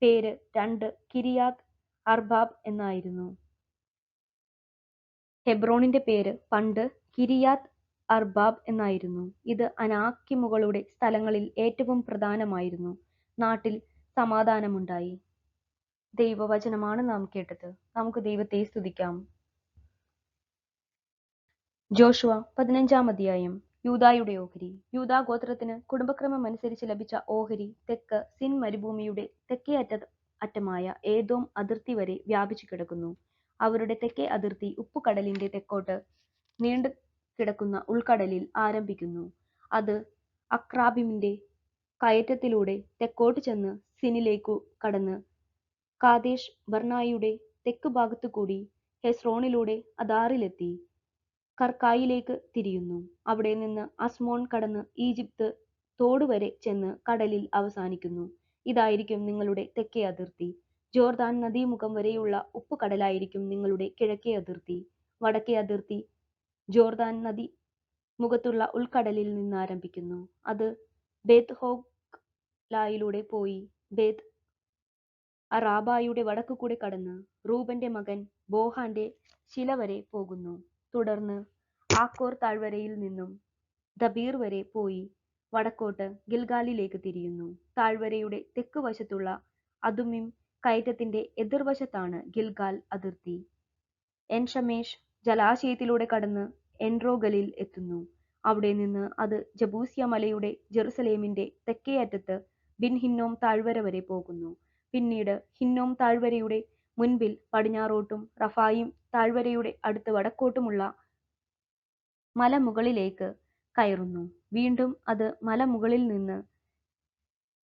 പേര് 2 കിരിയാത്ത് അർബാബ് എന്നായിരുന്നു. ഹെബ്രോണിന്റെ പേര് പണ്ട് കിരിയാത്ത് അർബാബ് എന്നായിരുന്നു. ഇത് അനാക്യമുകളുടെ സ്ഥലങ്ങളിൽ ഏറ്റവും പ്രധാനമായിരുന്നു. നാട്ടിൽ സമാധാനമുണ്ടായി. ദൈവവചനമാണ് നാം കേട്ടത്. നമുക്ക് ദൈവത്തെ സ്തുതിക്കാം. ജോഷുവ 15-ാം അധ്യായം. യൂദായുടെ ഓഹരി. യൂദാ ഗോത്രത്തിന് കുടുംബക്രമം അനുസരിച്ച് ലഭിച്ച ഓഹരി തെക്ക് സിൻ മരുഭൂമിയുടെ തെക്കേ അറ്റമായ ഏദോം അതിർത്തി വരെ വ്യാപിച്ചു കിടക്കുന്നു. അവരുടെ തെക്കേ അതിർത്തി ഉപ്പുകടലിന്റെ തെക്കോട്ട് നീണ്ടു കിടക്കുന്ന ഉൾക്കടലിൽ ആരംഭിക്കുന്നു. അത് അക്രാബിമിന്റെ കയറ്റത്തിലൂടെ തെക്കോട്ട് ചെന്ന് സിനിലേക്കു കടന്ന് കാദേശ് ബർണായുടെ തെക്കുഭാഗത്തുകൂടി ഹെസ്രോണിലൂടെ അദാറിലെത്തി കർക്കായിലേക്ക് തിരിയുന്നു. അവിടെ നിന്ന് അസ്മോൺ കടന്ന് ഈജിപ്ത് തോടുവരെ ചെന്ന് കടലിൽ അവസാനിക്കുന്നു. ഇതായിരിക്കും നിങ്ങളുടെ തെക്കേ അതിർത്തി. ജോർദാൻ നദീമുഖം വരെയുള്ള ഉപ്പുകടലായിരിക്കും നിങ്ങളുടെ കിഴക്കേ അതിർത്തി. വടക്കേ അതിർത്തി ജോർദാൻ നദി മുഖത്തുള്ള ഉൾക്കടലിൽ നിന്നാരംഭിക്കുന്നു. അത് ബേത്ത് ഹോഗ്ലായിലൂടെ പോയി ബേത്ത് അറാബായുടെ വടക്കുകൂടെ കടന്ന് റൂബന്റെ മകൻ ബോഹാന്റെ ശില വരെ പോകുന്നു. തുടർന്ന് ആക്കോർ താഴ്വരയിൽ നിന്നും ദബീർ വരെ പോയി വടക്കോട്ട് ഗിൽഗാലിലേക്ക് തിരിയുന്നു. താഴ്വരയുടെ തെക്കുവശത്തുള്ള അതുമ്മിം കയറ്റത്തിന്റെ എതിർവശത്താണ് ഗിൽഗാൽ അതിർത്തി. എൻഷമേഷ് ജലാശയത്തിലൂടെ കടന്ന് എൻറോഗലിൽ എത്തുന്നു. അവിടെ നിന്ന് അത് ജബൂസ്യ മലയുടെ ജെറുസലേമിന്റെ തെക്കേ അറ്റത്ത് ബിൻ ഹിന്നോം താഴ്വര വരെ പോകുന്നു. പിന്നീട് ഹിന്നോം താഴ്വരയുടെ മുൻപിൽ പടിഞ്ഞാറോട്ടും റഫായിം താഴ്വരയുടെ അടുത്ത് വടക്കോട്ടുമുള്ള മലമുകളിലേക്ക് കയറുന്നു. വീണ്ടും അത് മലമുകളിൽ നിന്ന്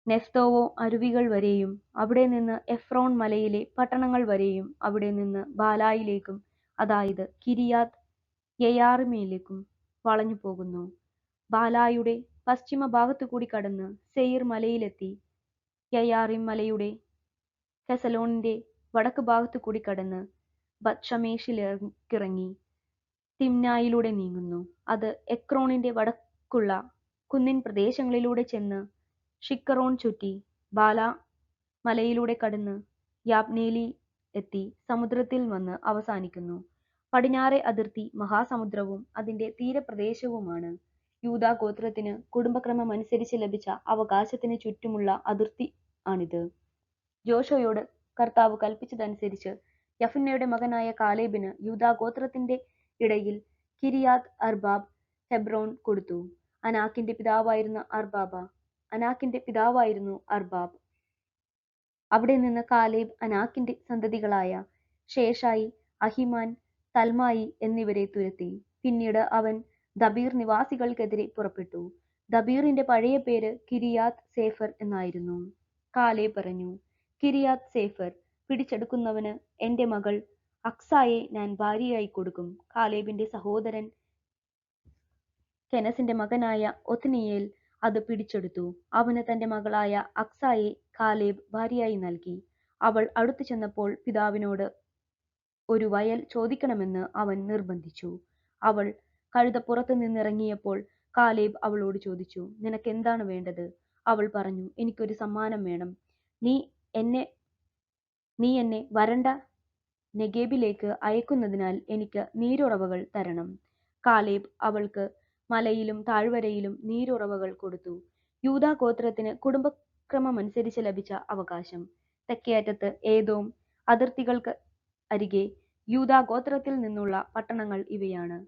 നെഫ്തോവോ അരുവികൾ വരെയും അവിടെ നിന്ന് എഫ്രോൺ മലയിലെ പട്ടണങ്ങൾ വരെയും അവിടെ നിന്ന് ബാലായിലേക്കും അതായത് കിരിയാത് യെയാറിമിലേക്കും വളഞ്ഞു പോകുന്നു. ബാലായുടെ പശ്ചിമ ഭാഗത്തുകൂടി കടന്ന് സെയിർ മലയിലെത്തി യയാറിം മലയുടെ ഹെസലോണിന്റെ വടക്ക് ഭാഗത്തുകൂടി കടന്ന് ബത്ഷമേഷിലിറങ്ങി തിമ്നായിലൂടെ നീങ്ങുന്നു. അത് എക്രോണിന്റെ വടക്കുള്ള കുന്നിൻ പ്രദേശങ്ങളിലൂടെ ചെന്ന് ഷിക്കറോൺ ചുറ്റി ബാല മലയിലൂടെ കടന്ന് യാബ്നേലി എത്തി സമുദ്രത്തിൽ വന്ന് അവസാനിക്കുന്നു. പടിഞ്ഞാറെ അതിർത്തി മഹാസമുദ്രവും അതിന്റെ തീരപ്രദേശവുമാണ്. യൂദാ ഗോത്രത്തിന് കുടുംബക്രമമനുസരിച്ച് ലഭിച്ച അവകാശത്തിന് ചുറ്റുമുള്ള അതിർത്തി ആണിത്. ജോഷുവയോട് കർത്താവ് കൽപ്പിച്ചതനുസരിച്ച് യഫുന്നയുടെ മകനായ കാലേബിന് യൂദാ ഗോത്രത്തിന്റെ ഇടയിൽ കിരിയാത് അർബാബ് ഹെബ്രോൻ കൊടുത്തു. അനാക്കിന്റെ പിതാവായിരുന്നു അർബാബ്. അവിടെ നിന്ന് കാലേബ് അനാക്കിന്റെ സന്തതികളായ ശേഷായി, അഹിമാൻ, തൽമായി എന്നിവരെ തുരത്തി. പിന്നീട് അവൻ ദബീർ നിവാസികൾക്കെതിരെ പുറപ്പെട്ടു. ദബീറിന്റെ പഴയ പേര് കിരിയാത് സേഫർ എന്നായിരുന്നു. കാലേബ് പറഞ്ഞു, കിരിയാത് സേഫർ പിടിച്ചെടുക്കുന്നവന് എന്റെ മകൾ അക്സായെ ഞാൻ ഭാര്യയായി കൊടുക്കും. കാലേബിന്റെ സഹോദരൻ കെനസിന്റെ മകനായ ഒത്നിയേൽ അത് പിടിച്ചെടുത്തു. അവന് തന്റെ മകളായ അക്സായെ കാലേബ് ഭാര്യയായി നൽകി. അവൾ അടുത്തു ചെന്നപ്പോൾ പിതാവിനോട് ഒരു വയൽ ചോദിക്കണമെന്ന് അവൻ നിർബന്ധിച്ചു. അവൾ കഴുതപ്പുറത്ത് നിന്നിറങ്ങിയപ്പോൾ കാലേബ് അവളോട് ചോദിച്ചു, നിനക്കെന്താണ് വേണ്ടത്? അവൾ പറഞ്ഞു, എനിക്കൊരു സമ്മാനം വേണം. നീ എന്നെ വരണ്ട നെഗേബിലേക്ക് അയക്കുന്നതിനാൽ എനിക്ക് നീരുറവകൾ തരണം. കാലേബ് അവൾക്ക് മലയിലും താഴ്വരയിലും നീരുറവകൾ കൊടുത്തു. യൂദാ ഗോത്രത്തിന് കുടുംബക്രമമനുസരിച്ച് ലഭിച്ച അവകാശം. തെക്കേ അറ്റത്ത് ഏദോം അതിർത്തികൾക്ക് അരികെ യൂദാ ഗോത്രത്തിൽ നിന്നുള്ള പട്ടണങ്ങൾ ഇവയാണ്: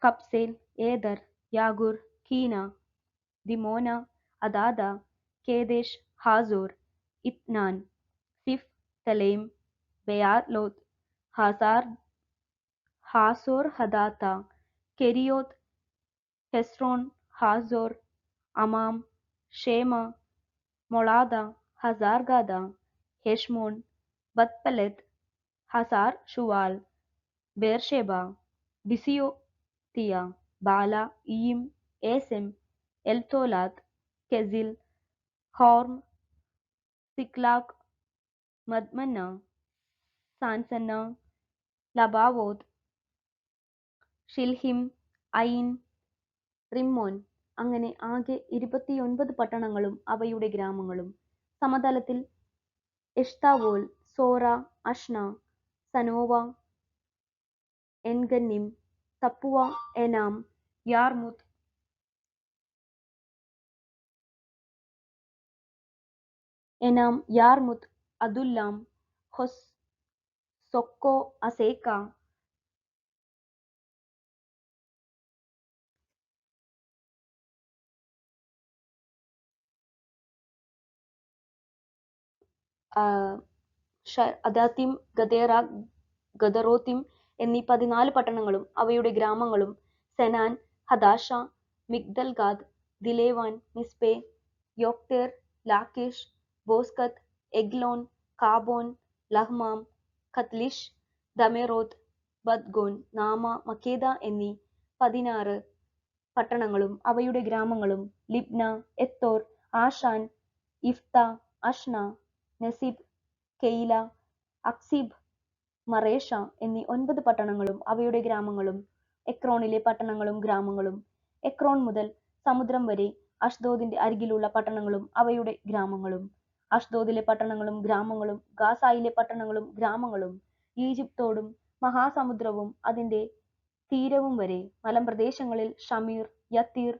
Kabzeel, Eder, Jagur, Kinah, Dimonah, Adadah, Kedesh, Hazor, Ithnan, Ziph, Telem, Bealoth, Hazor Hadattah, Kerioth, Hezron, Hazor, Amam, Shema, Moladah, Hazar Gaddah, Heshmon, Beth Pelet, Hazar Shual, Beersheba, Biziothiah, Baalah, Iim, Ezem, Eltolad, Chesil, Hormah, Ziklag, Madmannah, Sansannah, Lebaoth, Shilhim, Ain, Rimmon. അങ്ങനെ ആകെ 29 പട്ടണങ്ങളും അവയുടെ ഗ്രാമങ്ങളും. സമതലത്തിൽ എഷ്താവോൽ, സോറ, Ashna, സനോവ, എൻഗന്നിം, തപ്പുവ, എനാം, യാർമുത്ത്, Adullam, സൊക്കോ, Azekah, അദാത്തിം, ഗദേറ, ഗദറോത്തിം എന്നീ 14 പട്ടണങ്ങളും അവയുടെ ഗ്രാമങ്ങളും. സെനാൻ, ഹദാഷ, മിഗ്ദൽഗാദ്, ദിലേവാൻ, മിസ്പെ, യോക്തേർ, ലാക്കിഷ്, ബോസ്കത്ത്, Eglon, കാബോൻ, ലഹ്മാം, കത്ലിഷ്, ദമേറോത്ത്, ബദ്ഗോൻ, നാമ, മക്കേദ എന്നീ 16 പട്ടണങ്ങളും അവയുടെ ഗ്രാമങ്ങളും. ലിബ്ന, എത്തോർ, ആഷാൻ, ഇഫ്ത, അഷ്ന, നെസിബ്, കെയില, അക്സിബ്, മറേഷ എന്നീ 9 പട്ടണങ്ങളും അവയുടെ ഗ്രാമങ്ങളും. എക്രോണിലെ പട്ടണങ്ങളും ഗ്രാമങ്ങളും. എക്രോൺ മുതൽ സമുദ്രം വരെ അഷ്ദോദിന്റെ അരികിലുള്ള പട്ടണങ്ങളും അവയുടെ ഗ്രാമങ്ങളും. അഷ്ദോദിലെ പട്ടണങ്ങളും ഗ്രാമങ്ങളും ഗാസായിലെ പട്ടണങ്ങളും ഗ്രാമങ്ങളും. ഈജിപ്തോടും മഹാസമുദ്രവും അതിന്റെ തീരവും വരെ മലമ്പ്രദേശങ്ങളിൽ ഷമീർ, യത്തീർ,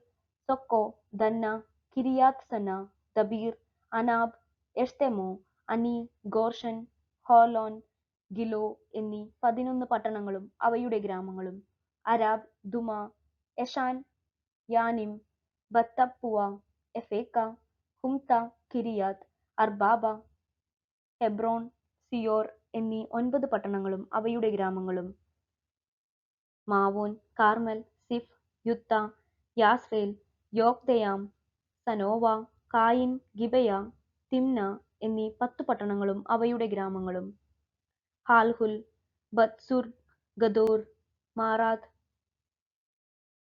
സൊക്കോ, ദന്ന, കിരിയാത് സന്ന, ദബീർ, അനാബ്, എഷ്തെമോ, അനി, ഗോർഷൻ, ഹോലോൻ, ഗിലോ എന്നീ 11 പട്ടണങ്ങളും അവയുടെ ഗ്രാമങ്ങളും. അരാബ്, ദുമ, എഷാൻ, യാനിം, ബത്തപ്പുവ, എഫേക്ക, ഹുംത, കിരിയാത് അർബാബ, ഹെബ്രോൺ, സിയോർ എന്നീ 9 പട്ടണങ്ങളും അവയുടെ ഗ്രാമങ്ങളും. മാവോൻ, കാർമൽ, സിഫ്, യുത്ത, യാസ്രേൽ, യോക്തെയാം, സനോവ, കായിൻ, ഗിബയ, തിമ്ന എന്നീ 10 പട്ടണങ്ങളും അവയുടെ ഗ്രാമങ്ങളും, ഹാൽഹുൽ, ബത്സുർ, ഗദോർ, മാറാത്ത്,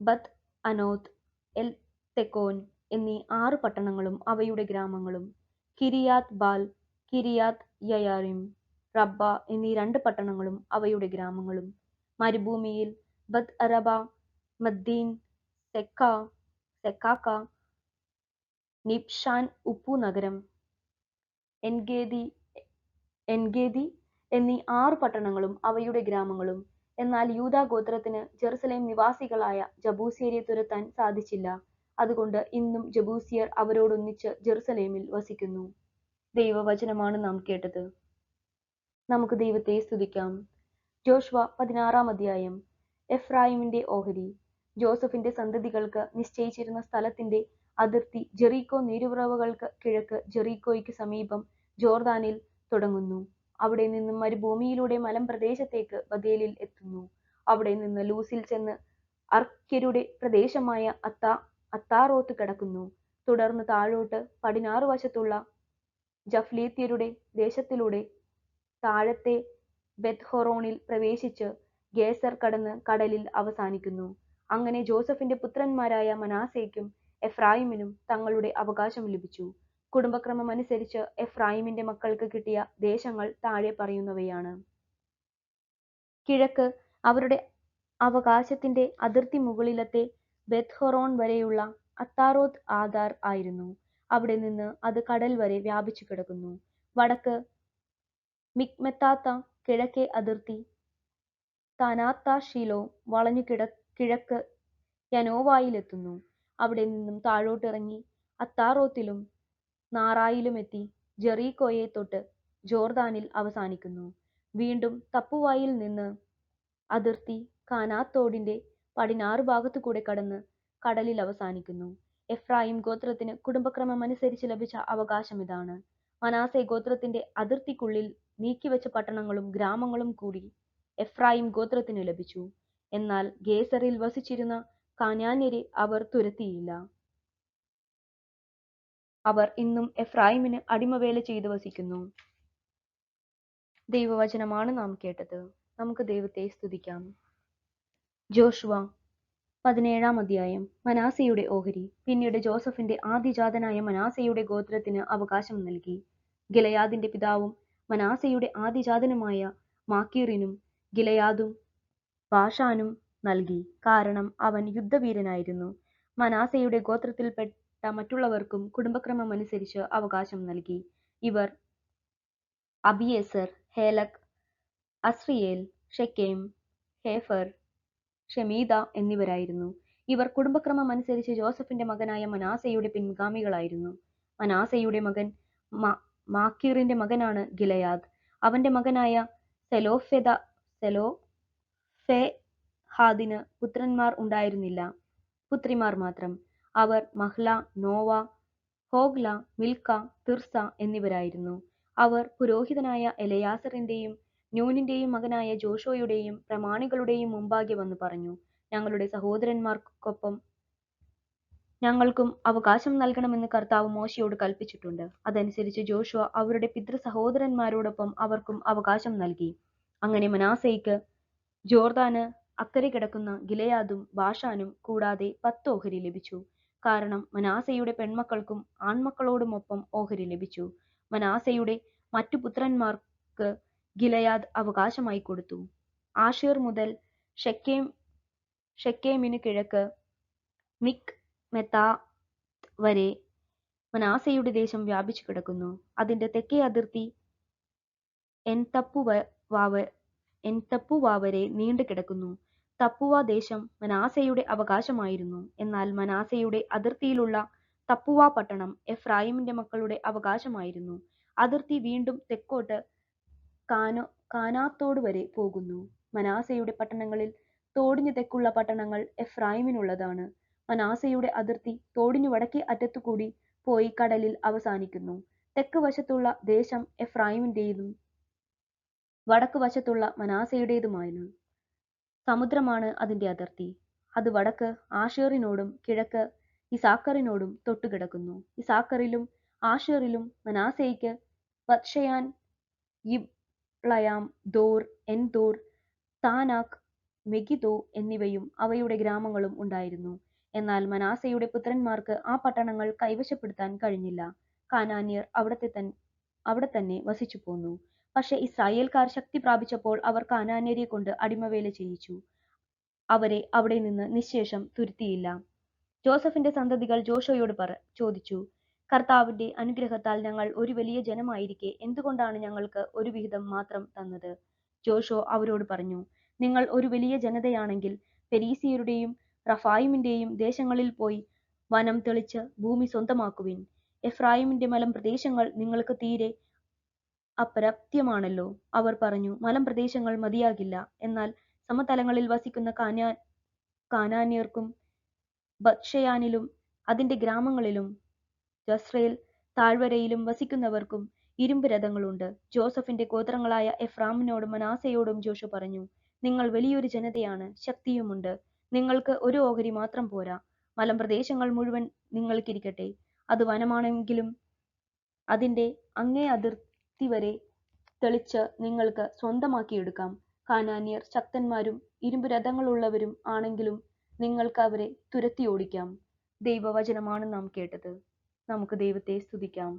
ബത്ത് അനോത്ത്, എൽ തെക്കോൻ എന്നീ 6 പട്ടണങ്ങളും അവയുടെ ഗ്രാമങ്ങളും, കിരിയാത്ത് ബാൽ, കിരിയാത്ത് യയാറിം, റബ്ബ എന്നീ 2 പട്ടണങ്ങളും അവയുടെ ഗ്രാമങ്ങളും, മരുഭൂമിയിൽ ബത്ത് അരബ, മദ്ദീൻ, സെക്കാക്ക, നിബ്ഷാൻ ഉപ്പുനഗരം, എൻഗേദി എന്നീ 6 പട്ടണങ്ങളും അവയുടെ ഗ്രാമങ്ങളും. എന്നാൽ യൂദാ ഗോത്രത്തിന് ജെറുസലേം നിവാസികളായ ജബൂസ്യരെ തുരത്താൻ സാധിച്ചില്ല. അതുകൊണ്ട് ഇന്നും ജബൂസ്യർ അവരോടൊന്നിച്ച് ജെറുസലേമിൽ വസിക്കുന്നു. ദൈവവചനമാണ് നാം കേട്ടത്. നമുക്ക് ദൈവത്തെ സ്തുതിക്കാം. ജോഷുവ 16-ാം അധ്യായം. എഫ്രായിമിന്റെ ഓഹരി. ജോസഫിന്റെ സന്തതികൾക്ക് നിശ്ചയിച്ചിരുന്ന സ്ഥലത്തിന്റെ അതിർത്തി ജെറീക്കോ നീരുറവുകൾക്ക് കിഴക്ക് ജെറീക്കോയ്ക്ക് സമീപം ജോർദാനിൽ തുടങ്ങുന്നു. അവിടെ നിന്നും മരുഭൂമിയിലൂടെ മലമ്പ്രദേശത്തേക്ക് ബഥേലിൽ എത്തുന്നു. അവിടെ നിന്ന് ലൂസിൽ ചെന്ന് അർക്യരുടെ പ്രദേശമായ അത്താറോത്ത് കടക്കുന്നു. തുടർന്ന് താഴോട്ട് പടിഞ്ഞാറ് വശത്തുള്ള ജഫ്ലീത്യരുടെ ദേശത്തിലൂടെ താഴത്തെ ബെത്ത്ഹൊറോണിൽ പ്രവേശിച്ച് ഗേസർ കടന്ന് കടലിൽ അവസാനിക്കുന്നു. അങ്ങനെ ജോസഫിന്റെ പുത്രന്മാരായ മനാസേക്കും എഫ്രായിമിനും തങ്ങളുടെ അവകാശം ലഭിച്ചു. കുടുംബക്രമമനുസരിച്ച് എഫ്രായിമിന്റെ മക്കൾക്ക് കിട്ടിയ ദേശങ്ങൾ താഴെ പറയുന്നവയാണ്. കിഴക്ക് അവരുടെ അവകാശത്തിന്റെ അതിർത്തി മുകളിലത്തെ ബെത്ത്ഹൊറോൺ വരെയുള്ള അത്താറോത്ത് ആദാർ ആയിരുന്നു. അവിടെ നിന്ന് അത് കടൽ വരെ വ്യാപിച്ചു കിടക്കുന്നു. വടക്ക് മിക്മെത്താത്ത, കിഴക്കേ അതിർത്തി താനാത്ത ഷീലോ വളഞ്ഞു കിഴക്ക് യനോവായിലെത്തുന്നു. അവിടെ നിന്നും താഴോട്ടിറങ്ങി അത്താറോത്തിലും നാറായിലുമെത്തി ജെറീക്കോയെ തൊട്ട് ജോർദാനിൽ അവസാനിക്കുന്നു. വീണ്ടും തപ്പുവായിൽ നിന്ന് അതിർത്തി കാനാത്തോടിന്റെ പടിഞ്ഞാറ് ഭാഗത്തുകൂടെ കടന്ന് കടലിൽ അവസാനിക്കുന്നു. എഫ്രായിം ഗോത്രത്തിന് കുടുംബക്രമമനുസരിച്ച് ലഭിച്ച അവകാശം ഇതാണ്. മനാസെ ഗോത്രത്തിന്റെ അതിർത്തിക്കുള്ളിൽ നീക്കിവെച്ച പട്ടണങ്ങളും ഗ്രാമങ്ങളും കൂടി എഫ്രായിം ഗോത്രത്തിന് ലഭിച്ചു. എന്നാൽ ഗേസറിൽ വസിച്ചിരുന്ന കാനാന്യരെ അവർ തുരത്തിയില്ല. അവർ ഇന്നും എഫ്രായിമിന് അടിമവേല ചെയ്തു വസിക്കുന്നു. ദൈവവചനമാണ് നാം കേട്ടത്. നമുക്ക് ദൈവത്തെ സ്തുതിക്കാം. ജോഷുവ 17-ാം അധ്യായം. മനാസയുടെ ഓഹരി. പിന്നീട് ജോസഫിന്റെ ആദ്യജാതനായ മനാസയുടെ ഗോത്രത്തിന് അവകാശം നൽകി. ഗിലെയാദിന്റെ പിതാവും മനാസയുടെ ആദ്യജാതനുമായ മാക്കീറിനും ഗിലെയാദും ബാഷാനും നൽകി. കാരണം അവൻ യുദ്ധവീരനായിരുന്നു. മനാസയുടെ ഗോത്രത്തിൽപ്പെട്ട മറ്റുള്ളവർക്കും കുടുംബക്രമമനുസരിച്ച് അവകാശം നൽകി. ഇവർ അബിയേസർ, ഹേലക്, അസ്രിയേൽ, ഷെക്കേം, ഹേഫർ, ഷെമീദ എന്നിവരായിരുന്നു. ഇവർ കുടുംബക്രമമനുസരിച്ച് ജോസഫിന്റെ മകനായ മനാസയുടെ പിൻഗാമികളായിരുന്നു. മനാസയുടെ മകൻ മാക്കീറിന്റെ മകനാണ് ഗിലെയാദ്. അവന്റെ മകനായ സെലോഫെഹാദിന് പുത്രന്മാർ ഉണ്ടായിരുന്നില്ല, പുത്രിമാർ മാത്രം. അവർ മഹ്ല, നോവ, ഹോഗ്ല, മിൽക്ക, തിർസ എന്നിവരായിരുന്നു. അവർ പുരോഹിതനായ എലെയാസറിന്റെയും നൂനിന്റെയും മകനായ ജോഷുവയുടെയും പ്രമാണികളുടെയും മുമ്പാകെ വന്നു പറഞ്ഞു, ഞങ്ങളുടെ സഹോദരന്മാർക്കൊപ്പം ഞങ്ങൾക്കും അവകാശം നൽകണമെന്ന് കർത്താവ് മോശയോട് കൽപ്പിച്ചിട്ടുണ്ട്. അതനുസരിച്ച് ജോഷുവ അവരുടെ പിതൃസഹോദരന്മാരോടൊപ്പം അവർക്കും അവകാശം നൽകി. അങ്ങനെ മനാസേയ്ക്ക് ജോർദാന് അക്കരെ കിടക്കുന്ന ഗിലെയാദും ബാഷാനും കൂടാതെ 10 ഓഹരി ലഭിച്ചു. കാരണം മനാസയുടെ പെൺമക്കൾക്കും ആൺമക്കളോടുമൊപ്പം ഓഹരി ലഭിച്ചു. മനാസയുടെ മറ്റു പുത്രന്മാർക്ക് ഗിലെയാദ് അവകാശമായി കൊടുത്തു. ആഷേർ മുതൽ ഷെക്കേമിന് കിഴക്ക് മിക്മെത്താത്ത് വരെ മനാസയുടെ ദേശം വ്യാപിച്ചു കിടക്കുന്നു. അതിന്റെ തെക്കേ അതിർത്തി എൻതപ്പുവ വരെ നീണ്ടു കിടക്കുന്നു. തപ്പുവ ദേശം മനാസയുടെ അവകാശമായിരുന്നു. എന്നാൽ മനാസയുടെ അതിർത്തിയിലുള്ള തപ്പുവ പട്ടണം എഫ്രായിമിന്റെ മക്കളുടെ അവകാശമായിരുന്നു. അതിർത്തി വീണ്ടും തെക്കോട്ട് കാനാത്തോട് വരെ പോകുന്നു. മനാസയുടെ പട്ടണങ്ങളിൽ തോടിനു തെക്കുള്ള പട്ടണങ്ങൾ എഫ്രായിമിനുള്ളതാണ്. മനാസയുടെ അതിർത്തി തോടിനു വടക്കേ അറ്റത്തുകൂടി പോയി കടലിൽ അവസാനിക്കുന്നു. തെക്ക് വശത്തുള്ള ദേശം എഫ്രായിമിന്റേതും വടക്ക് വശത്തുള്ള മനാസയുടേതുമാണ്. സമുദ്രമാണ് അതിന്റെ അതിർത്തി. അത് വടക്ക് ആഷേറിനോടും കിഴക്ക് ഇസാക്കറിനോടും തൊട്ടുകിടക്കുന്നു. ഇസാക്കറിലും ആശേറിലും മനാസേയ്ക്ക് ബത്ത്ശെയാൻ, യിബ്ളയാം, ദോർ, എൻദോർ, താനാക്ക്, മെഗിദോ എന്നിവയും അവയുടെ ഗ്രാമങ്ങളും ഉണ്ടായിരുന്നു. എന്നാൽ മനാസയുടെ പുത്രന്മാർക്ക് ആ പട്ടണങ്ങൾ കൈവശപ്പെടുത്താൻ കഴിഞ്ഞില്ല. കാനാന്യർ അവിടെ തന്നെ വസിച്ചു പോന്നു. പക്ഷെ ഇസ്രായേൽക്കാർ ശക്തി പ്രാപിച്ചപ്പോൾ അവർ കാനാന്യരെ കൊണ്ട് അടിമവേല ചെയ്യിച്ചു. അവരെ അവിടെ നിന്ന് നിശ്ശേഷം തുരുത്തിയില്ല. ജോസഫിന്റെ സന്തതികൾ ജോഷുവയോട് ചോദിച്ചു, കർത്താവിന്റെ അനുഗ്രഹത്താൽ ഞങ്ങൾ ഒരു വലിയ ജനമായിരിക്കെ എന്തുകൊണ്ടാണ് ഞങ്ങൾക്ക് ഒരു വിഹിതം മാത്രം തന്നത്? ജോഷുവ അവരോട് പറഞ്ഞു, നിങ്ങൾ ഒരു വലിയ ജനതയാണെങ്കിൽ പെരീസിയരുടെയും റഫായിമിന്റെയും ദേശങ്ങളിൽ പോയി വനം തെളിച്ച് ഭൂമി സ്വന്തമാക്കുവിൻ. എഫ്രായിമിന്റെ മലമ്പ്രദേശങ്ങൾ നിങ്ങൾക്ക് തീരെ അപര്യാപ്തമാണല്ലോ. അവർ പറഞ്ഞു, മലമ്പ്രദേശങ്ങൾ മതിയാകില്ല. എന്നാൽ സമതലങ്ങളിൽ വസിക്കുന്ന കാനാന്യർക്കും ബത്ത്ശെയാനിലും അതിന്റെ ഗ്രാമങ്ങളിലും ജസ്രേൽ താഴ്വരയിലും വസിക്കുന്നവർക്കും ഇരുമ്പ് രഥങ്ങളുണ്ട്. ജോസഫിന്റെ ഗോത്രങ്ങളായ എഫ്രാമിനോടും മനാസയോടും ജോഷുവ പറഞ്ഞു, നിങ്ങൾ വലിയൊരു ജനതയാണ്, ശക്തിയുമുണ്ട്. നിങ്ങൾക്ക് ഒരു ഓഹരി മാത്രം പോരാ. മലമ്പ്രദേശങ്ങൾ മുഴുവൻ നിങ്ങൾക്കിരിക്കട്ടെ. അത് വനമാണെങ്കിലും അതിന്റെ അങ്ങേ അതിർത്തി വരെ തെളിച്ച് നിങ്ങൾക്ക് സ്വന്തമാക്കിയെടുക്കാം. കാനാന്യർ ശക്തന്മാരും ഇരുമ്പ് രഥങ്ങളുള്ളവരും ആണെങ്കിലും നിങ്ങൾക്ക് അവരെ തുരത്തി ഓടിക്കാം. ദൈവവചനമാണ് നാം കേട്ടത്. നമുക്ക് ദൈവത്തെ സ്തുതിക്കാം.